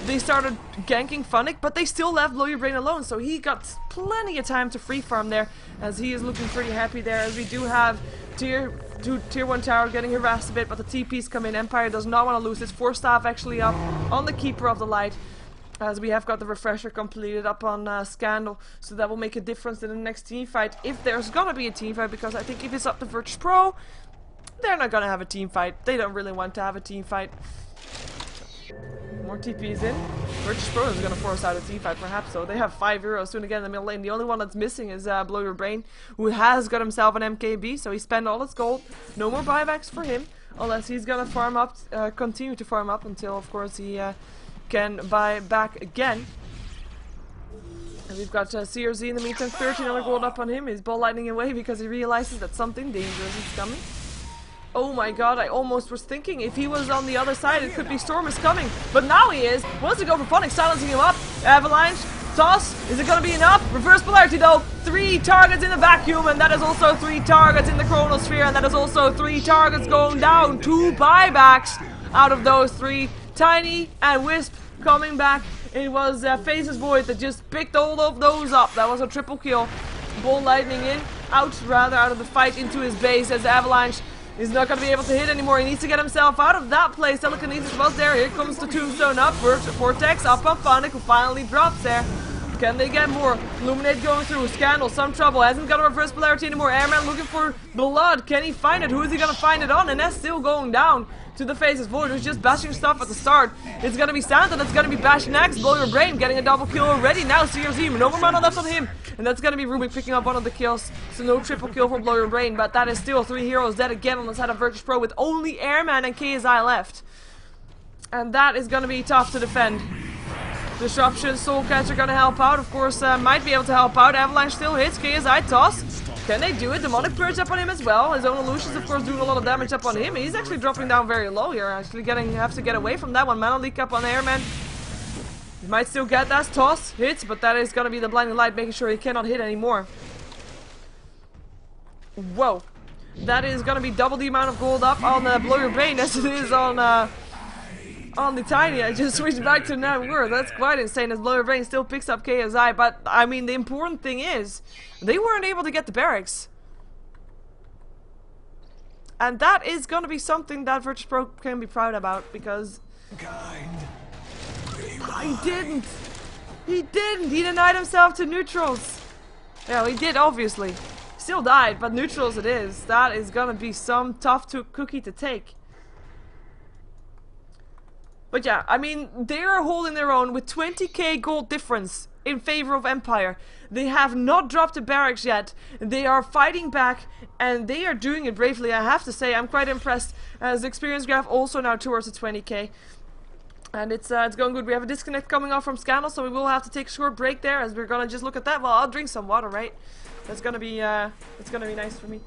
they started ganking Funnick, but they still left Blow Your Brain alone, so he got plenty of time to free farm there, as he is looking pretty happy there, as we do have tier 1 tower getting harassed a bit, but the TPs come in. Empire does not want to lose. It's 4 staff actually up on the Keeper of the Light, as we have got the refresher completed up on Scandal, so that will make a difference in the next team fight, if there's gonna be a team fight, because I think if it's up to Virtus.pro, they're not gonna have a team fight. They don't really want to have a team fight. More TPs in. Virtus.pro is gonna force out a team fight, perhaps so. They have 5 heroes soon again in the middle lane. The only one that's missing is Blow Your Brain, who has got himself an MKB, so he spent all his gold. No more buybacks for him, unless he's gonna farm up, continue to farm up until, of course, he can buy back again. And we've got CRZ in the meantime, 1300 gold up on him. He's ball lightning away because he realizes that something dangerous is coming. Oh my god, I almost was thinking if he was on the other side it could be Storm is coming, but now he is. Wants to go for Funnick, silencing him up. Avalanche, toss, is it gonna be enough? Reverse polarity though, 3 targets in the vacuum, and that is also 3 targets in the chronosphere, and that is also 3 targets going down. 2 buybacks out of those 3. Tiny and Wisp coming back. It was Faces Void that just picked all of those up. That was a triple kill. Ball lightning in, out of the fight into his base, as Avalanche is not going to be able to hit anymore. He needs to get himself out of that place. Telekinesis was there. Here comes the tombstone up. Vortex up on Funnick, who finally drops there. Can they get more? Illuminate going through. Scandal, some trouble. Hasn't got a reverse polarity anymore. Airman looking for blood. Can he find it? Who is he going to find it on? And that's still going down to the Faces Void, who's just bashing stuff at the start. It's going to be Santa that's going to be bashing next. Blow Your Brain getting a double kill already. Now CRZ, no more mana left on him. And that's going to be Rubik picking up one of the kills. So no triple kill for Blow Your Brain, but that is still 3 heroes dead again on the side of Virtus.pro, with only Airman and KSI left. And that is going to be tough to defend. Disruption, Soulcatcher gonna help out, of course, might be able to help out. Avalanche still hits, KSI toss. Can they do it? Demonic Purge up on him as well. His own illusions, of course, doing a lot of damage up on him. He's actually dropping down very low here, actually have to get away from that one. Mana leak up on Airman. He might still get that. Toss, hits, but that is gonna be the blinding light, making sure he cannot hit anymore. Whoa. That is gonna be double the amount of gold up on Blow Your Brain as it is on the Tiny. I just switched back to that word. That's quite insane, as Blow Your Brain still picks up KSI, but I mean the important thing is they weren't able to get the barracks. And that is gonna be something that Virtus.pro can be proud about, because He denied himself to neutrals. Yeah, he did, obviously. Still died, but neutrals it is. That is gonna be some tough cookie to take. But yeah, I mean, they are holding their own with 20k gold difference in favor of Empire. They have not dropped the barracks yet. They are fighting back, and they are doing it bravely. I have to say, I'm quite impressed, as the experience graph also now towards the 20k. And it's going good. We have a disconnect coming off from Scandal, so we will have to take a short break there, as we're gonna just look at that. Well, I'll drink some water, right? That's gonna be it's gonna be nice for me.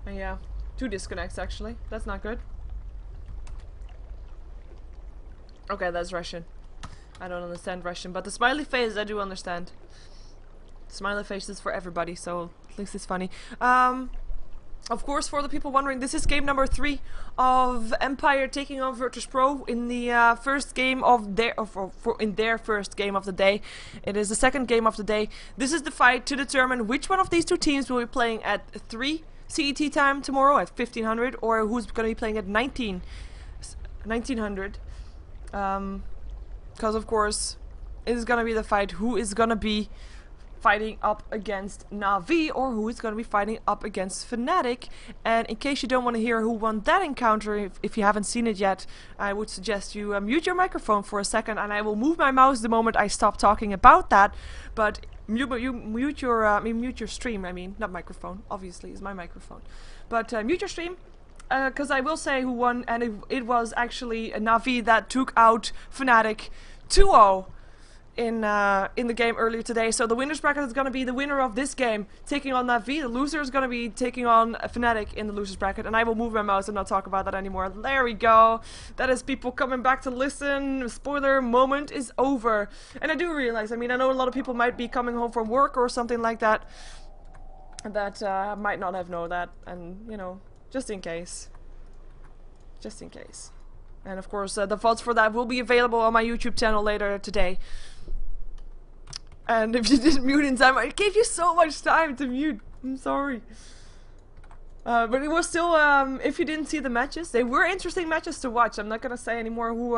Yeah, 2 disconnects actually. That's not good. Okay, that's Russian. I don't understand Russian, but the smiley face I do understand. Smiley face is for everybody, so at least it's funny. Of course, for the people wondering, this is game number 3 of Empire taking on Virtus.pro in the first game of their first game of the day. It is the second game of the day. This is the fight to determine which one of these 2 teams will be playing at 3 CET time tomorrow at 1500, or who's going to be playing at 1900. Because of course it is going to be the fight who is going to be fighting up against Na'Vi, or who is going to be fighting up against Fnatic. And in case you don't want to hear who won that encounter, if you haven't seen it yet, I would suggest you mute your microphone for a second, and I will move my mouse the moment I stop talking about that. But mute your stream. I mean, not microphone. Obviously, is my microphone, but mute your stream. Because I will say who won, and it was actually Navi that took out Fnatic 2-0 in the game earlier today. So the winners bracket is going to be the winner of this game taking on Navi. The loser is going to be taking on Fnatic in the losers bracket. And I will move my mouse and not talk about that anymore. There we go. That is people coming back to listen. Spoiler moment is over. And I do realize, I mean, I know a lot of people might be coming home from work or something like that. That might not have known that. And, you know, just in case. Just in case. And of course, the VODs for that will be available on my YouTube channel later today. And if you didn't mute in time, I gave you so much time to mute. I'm sorry. But it was still, if you didn't see the matches, they were interesting matches to watch. I'm not gonna say anymore who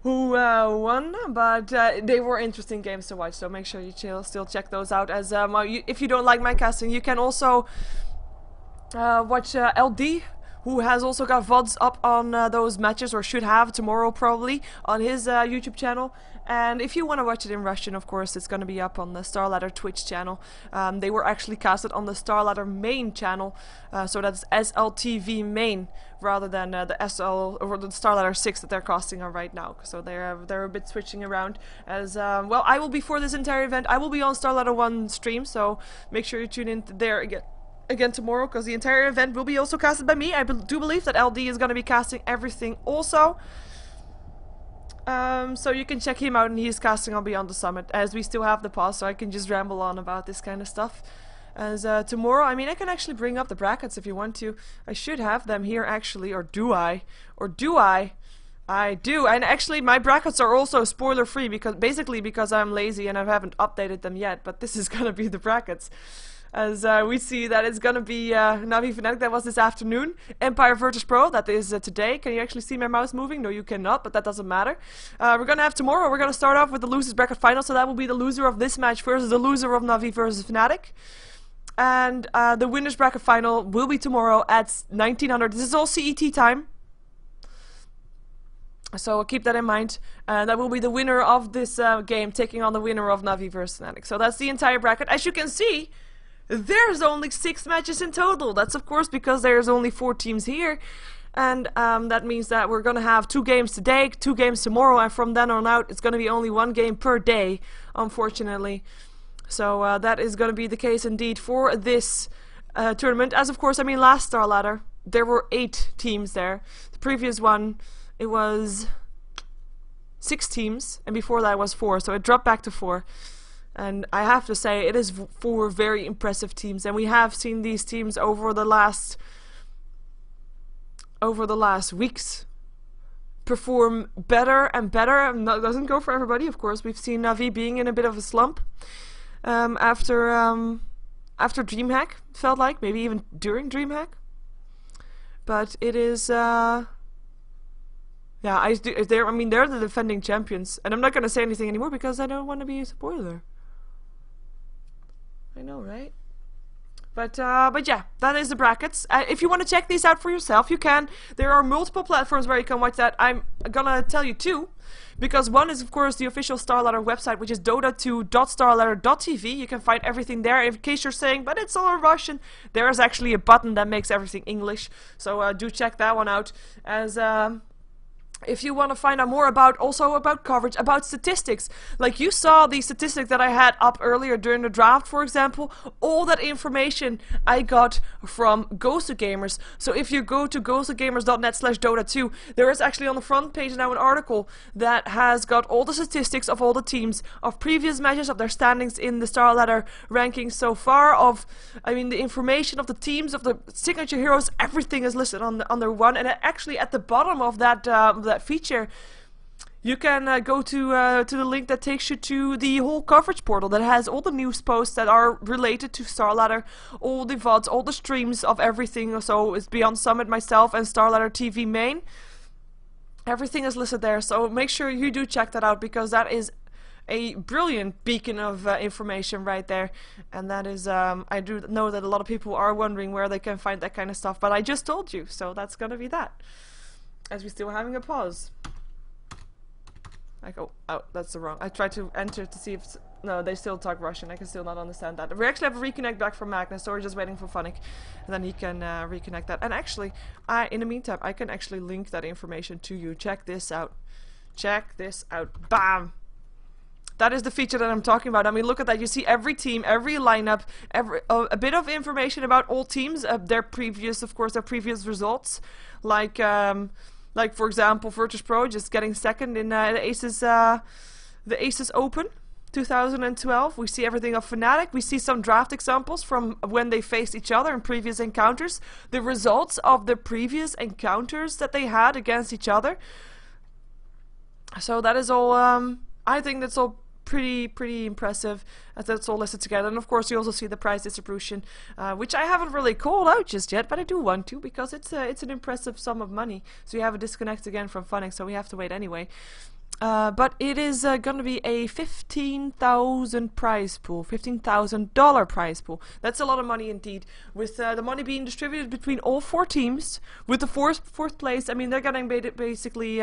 won, but they were interesting games to watch. So make sure you still check those out. As if you don't like my casting, you can also watch LD, who has also got VODs up on those matches, or should have tomorrow probably, on his YouTube channel. And if you want to watch it in Russian, of course, it's going to be up on the StarLadder Twitch channel. They were actually casted on the StarLadder main channel, so that's SLTV main, rather than the SL or the StarLadder 6 that they're casting on right now. So they're a bit switching around. As well, I will be for this entire event. I will be on StarLadder 1 stream, so make sure you tune in there again tomorrow, because the entire event will be also casted by me. I do believe that LD is going to be casting everything also. So you can check him out, and he's casting on Beyond the Summit, as we still have the pause, so I can just ramble on about this kind of stuff. As tomorrow, I mean, I can actually bring up the brackets if you want to. I should have them here actually, or do I? Or do I? I do, and actually my brackets are also spoiler free, because I'm lazy and I haven't updated them yet, but this is gonna be the brackets. As we see that it's gonna be Navi Fnatic, that was this afternoon. Empire Virtus.pro, that is today. Can you actually see my mouse moving? No, you cannot, but that doesn't matter. We're gonna have tomorrow, we're gonna start off with the losers bracket final, so that will be the loser of this match versus the loser of Navi versus Fnatic. And the winners bracket final will be tomorrow at 1900. This is all CET time. So keep that in mind. That will be the winner of this game taking on the winner of Navi versus Fnatic. So that's the entire bracket. As you can see, there's only 6 matches in total. That's of course because there's only 4 teams here. And that means that we're going to have 2 games today, 2 games tomorrow, and from then on out it's going to be only 1 game per day, unfortunately. So that is going to be the case indeed for this tournament. As of course, I mean, last StarLadder, there were 8 teams there. The previous one, it was 6 teams, and before that was 4, so it dropped back to 4. And I have to say, it is 4 very impressive teams, and we have seen these teams over the last weeks perform better and better. And that doesn't go for everybody, of course. We've seen Navi being in a bit of a slump after DreamHack, felt like, maybe even during DreamHack. But it is yeah, I mean, they're the defending champions, and I'm not gonna say anything anymore because I don't want to be a spoiler. I know, right? But yeah, that is the brackets. If you want to check these out for yourself, you can. There are multiple platforms where you can watch that. I'm gonna tell you 2, because one is of course the official StarLadder website, which is dota2.starladder.tv. You can find everything there. In case you're saying, but it's all in Russian, there is actually a button that makes everything English. So do check that one out. As if you want to find out more about coverage, about statistics, like you saw the statistic that I had up earlier during the draft, for example, all that information I got from Ghosted Gamers. So if you go to ghostedgamers.net/Dota2, there is actually on the front page now an article that has got all the statistics of all the teams, of previous matches, of their standings in the StarLadder rankings so far, I mean, the information of the teams, of the signature heroes, everything is listed under one. And actually at the bottom of that feature, you can go to the link that takes you to the whole coverage portal that has all the news posts that are related to StarLadder, all the VODs, all the streams of everything. So it's Beyond Summit, myself, and StarLadder TV main. Everything is listed there, so make sure you do check that out, because that is a brilliant beacon of information right there. And that is, I do know that a lot of people are wondering where they can find that kind of stuff, but I just told you, so that's gonna be that. As we're still having a pause. I go, oh, that's the wrong. I tried to enter to see if No, they still talk Russian. I can still not understand that. We actually have a reconnect back from Magnus, so we're just waiting for Funnick. And then he can reconnect that. And actually, in the meantime, I can actually link that information to you. Check this out. Check this out. Bam! That is the feature that I'm talking about. I mean, look at that. You see every team, every lineup, a bit of information about all teams, their previous, of course, their previous results. Like for example, Virtus.pro just getting second in the Aces Open 2012. We see everything of Fnatic. We see some draft examples from when they faced each other in previous encounters. The results of the previous encounters that they had against each other. So that is all. I think that's all pretty impressive, as that's all listed together. And of course you also see the price distribution, which I haven't really called out just yet, but I do want to, because it's an impressive sum of money. So you have a disconnect again from Funnick, so we have to wait anyway. But it is gonna be a $15,000 prize pool, $15,000 prize pool. That's a lot of money indeed. With the money being distributed between all 4 teams, with the fourth place, I mean, they're getting basically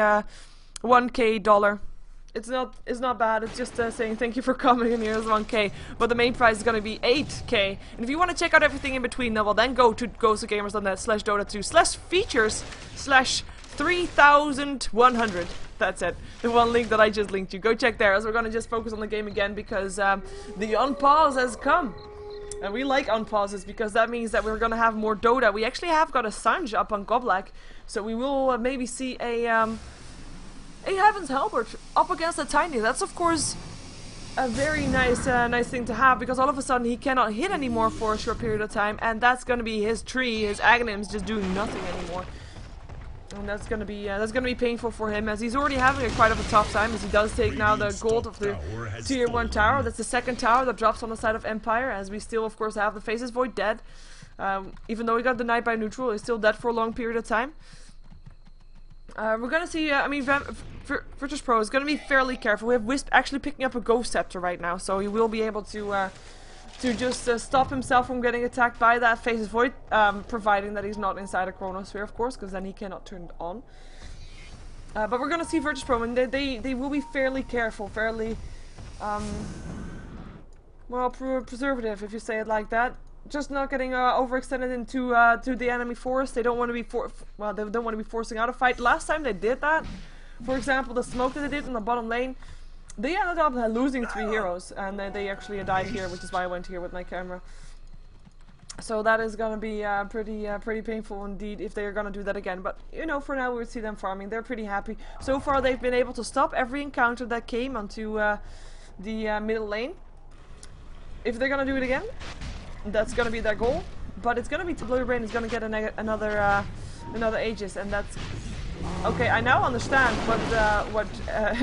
$1K dollar. It's not bad. It's just saying thank you for coming, and here's 1K. But the main prize is going to be 8K. And if you want to check out everything in between, then well, then go to ghostofgamers.net/Dota2/300100. That's it. The one link that I just linked you. Go check there, as we're going to just focus on the game again, because the unpause has come. And we like unpauses, because that means that we're going to have more Dota. We actually have got a Sanj up on Goblak, so we will maybe see a Heaven's Halberd up against a Tiny. That's of course a very nice thing to have, because all of a sudden he cannot hit anymore for a short period of time, and that's gonna be his tree, his Aghanims just doing nothing anymore. And that's gonna be painful for him, as he's already having quite of a tough time, as he does take now the gold of the tier 1 tower. That's the second tower that drops on the side of Empire, as we still of course have the Faceless Void dead. Even though he got denied by neutral, he's still dead for a long period of time. We're gonna see, I mean, Virtus.pro is gonna be fairly careful. We have Wisp actually picking up a Ghost Scepter right now, so he will be able to just stop himself from getting attacked by that Faceless Void, providing that he's not inside a Chronosphere, of course, because then he cannot turn it on. But we're gonna see Virtus.pro, and they will be fairly careful, fairly, well, preservative, if you say it like that. Just not getting overextended into to the enemy forest. They don't want to be they don't want to be forcing out a fight. Last time they did that, for example, the smoke that they did in the bottom lane, they ended up losing 3 heroes, and they actually died here, which is why I went here with my camera. So that is gonna be pretty painful indeed if they are gonna do that again. But you know, for now we would see them farming. They're pretty happy so far. They've been able to stop every encounter that came onto the middle lane. If they're gonna do it again, that's gonna be their goal, but it's gonna be Blue Brain is gonna get another Aegis, and that's okay. I now understand what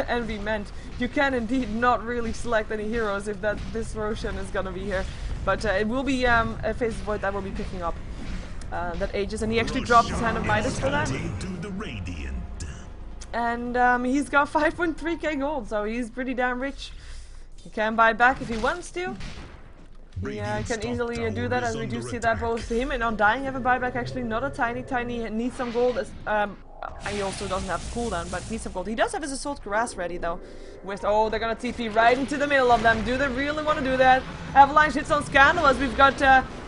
Envy meant. You can indeed not really select any heroes if this Roshan is gonna be here, but it will be a Faceless Void that will be picking up that Aegis, and he actually dropped his Hand of Midas for that. And he's got 5.3k gold, so he's pretty damn rich. He can buy back if he wants to. He can easily do that, as we do see that both him and Undying have a buyback. Actually, not a Tiny. Tiny needs some gold. He also doesn't have cooldown, but needs some gold. He does have his Assault Cuirass ready though. With they're gonna TP right into the middle of them. Do they really want to do that? Avalanche hits on Scandal, as we've got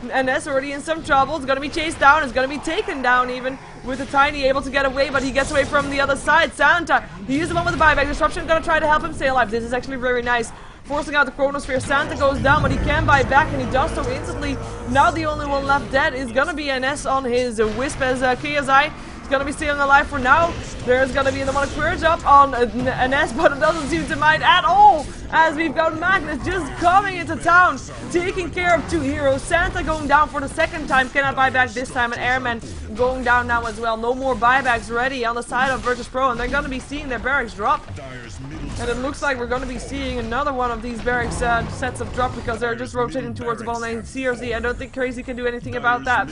NS already in some trouble. It's gonna be chased down. It's gonna be taken down even, with the Tiny able to get away, but he gets away from the other side. Santa, he is the one with the buyback. Disruption gonna try to help him stay alive. This is actually very nice. Forcing out the Chronosphere. Santa goes down, but he can buy back, and he does so instantly. Now the only one left dead is gonna be NS on his Wisp, as KSI is gonna be staying alive for now. There's gonna be the Demonic Purge up on NS, but it doesn't seem to mind at all, as we've got Magnus just coming into town, taking care of 2 heroes. Santa going down for the second time, cannot buy back this time, and Airman going down now as well. No more buybacks ready on the side of Virtus.pro, and they're gonna be seeing their barracks drop. And it looks like we're going to be seeing another one of these barracks sets of drop, because they're just rotating towards the bottom lane. Seriously, I don't think Crazy can do anything about that,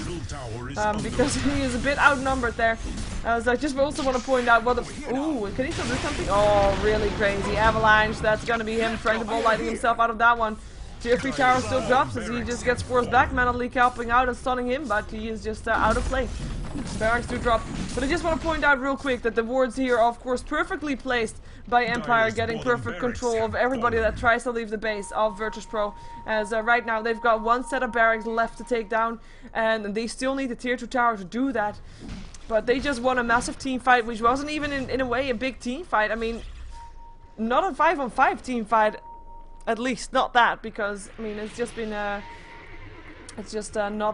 because he is a bit outnumbered there. As I just also want to point out what the... Ooh, can he still do something? Oh, really crazy. Avalanche, that's going to be him trying to ball lighting himself out of that one. Tier 3 tower still drops, as he just gets forced back. Mana Leak helping out and stunning him, but he is just out of play. Barracks do drop. But I just want to point out real quick that the wards here are of course perfectly placed by Empire, getting perfect control of everybody that tries to leave the base of Virtus.pro. As right now they've got one set of barracks left to take down, and they still need the tier 2 tower to do that. But they just won a massive team fight, which wasn't even in a way a big team fight. I mean, not a 5-on-5 team fight, at least not that, because I mean it's just been not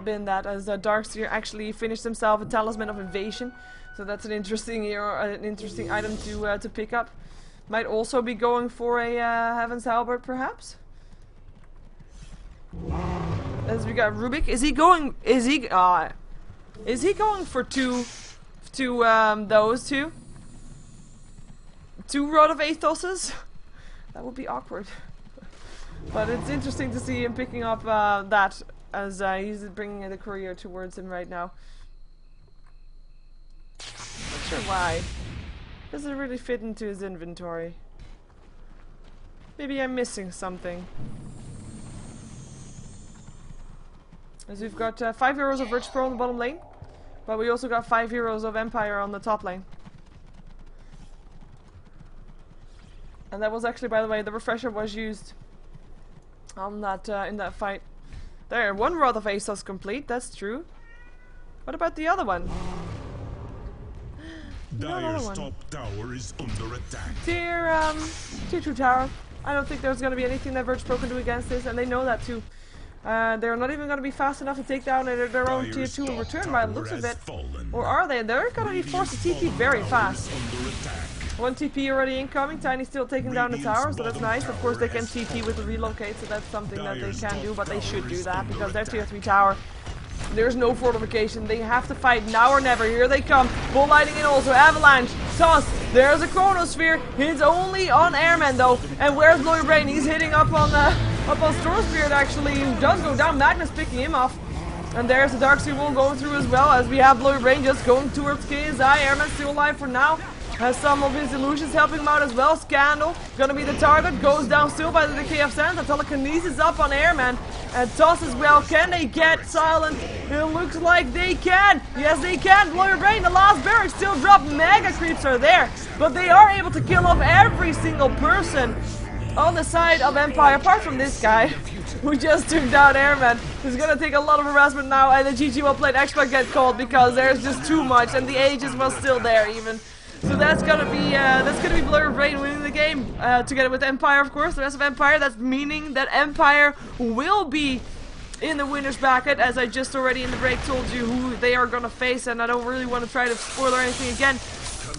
been that, as Darkseer actually finished himself a Talisman of Invasion, so that's an interesting item to pick up. Might also be going for a Heaven's Halberd, perhaps. As we got Rubik, is he going for those two? Two Rod of Athoses? That would be awkward. But it's interesting to see him picking up that, as he's bringing the courier towards him right now. Not sure why. Doesn't really fit into his inventory. Maybe I'm missing something. As we've got 5 heroes of Virtus.pro on the bottom lane, but we also got 5 heroes of Empire on the top lane. And that was actually, by the way, the refresher was used on that in that fight. There, one Rod of ASOS complete, that's true. What about the other one? Dire's top tower is under attack. Tier 2 tower. I don't think there's going to be anything that Virtus.pro can do against this, and they know that too. They're not even going to be fast enough to take down their own tier 2 in return by the looks of it. Or are they? They're going to be forced to TP very fast. One TP already incoming. Tiny still taking down the tower, so that's nice. Of course they can TP with the relocate, so that's something that they can do, but they should do that because they're tier 3 tower. There's no fortification. They have to fight now or never. Here they come. Bull lighting in also. Avalanche. Toss. There's a Chronosphere. It's only on Airman though. And where's Lawyer Brain? He's hitting up on Storm Spirit actually. Who does go down. Magnus picking him off. And there's the Darkseer Wall going through as well, as we have Lawyer Brain just going towards KSI. Airman still alive for now. Has some of his illusions helping him out as well. Scandal gonna be the target. Goes down still by the Decay of Sand. The telekinesis up on Airman. And Toss as well. Can they get silent? It looks like they can. Yes, they can. Lawyer Brain, the last barrack still dropped. Mega creeps are there. But they are able to kill off every single person on the side of Empire, apart from this guy, who just took down Airman. He's gonna take a lot of harassment now, and the GG well played exploit get called because there's just too much, and the Aegis was still there even. So that's gonna be Blur Brain winning the game, together with Empire, of course. The rest of Empire. That's meaning that Empire will be in the winners bracket, as I just already in the break told you who they are gonna face, and I don't really want to try to spoil or anything again.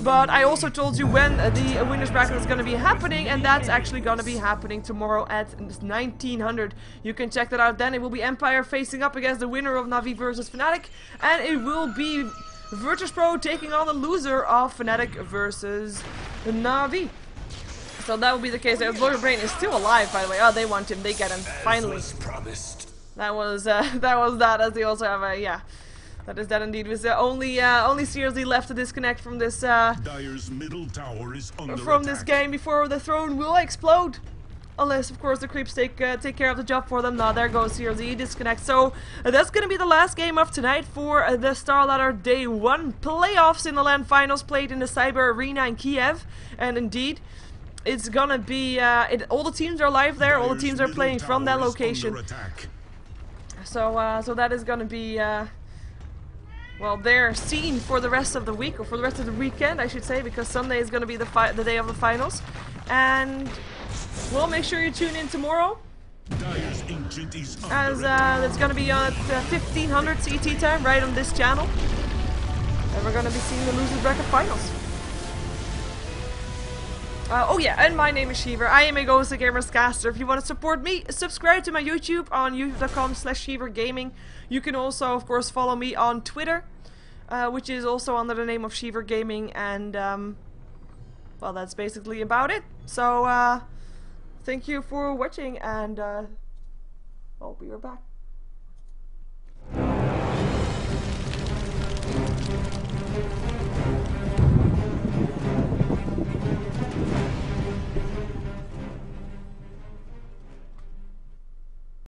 But I also told you when the winners bracket is gonna be happening, and that's actually gonna be happening tomorrow at 1900. You can check that out then. It will be Empire facing up against the winner of Na'Vi versus Fnatic, and it will be Virtus.pro taking on the loser of Fnatic versus Na'Vi. So that will be the case there. Lawyer Brain is still alive, by the way. Oh, they want him. They get him. Finally. That was that, as they also have a, yeah. That is that indeed. With only CRZ left to disconnect from this Dire's middle tower is under from attack. this game before the throne will explode. Unless, of course, the creeps take care of the job for them. Now, there goes CRZ, disconnect. So, that's going to be the last game of tonight for the StarLadder Day 1 playoffs in the LAN finals played in the Cyber Arena in Kiev. And indeed, it's going to be, all the teams are live there, all the teams are playing from that location. So, so that is going to be, well, they're seen for the rest of the week, or for the rest of the weekend, I should say, because Sunday is going to be the day of the finals. And well, make sure you tune in tomorrow, as it's going to be at 1500 CT time, right on this channel. And we're going to be seeing the losers bracket finals. Oh yeah, and my name is Sheever. I am a Ghost of Gamers caster. If you want to support me, subscribe to my YouTube on youtube.com/SheeverGaming. You can also, of course, follow me on Twitter, which is also under the name of SheeverGaming. And, well, that's basically about it. So, thank you for watching, and I'll be right back.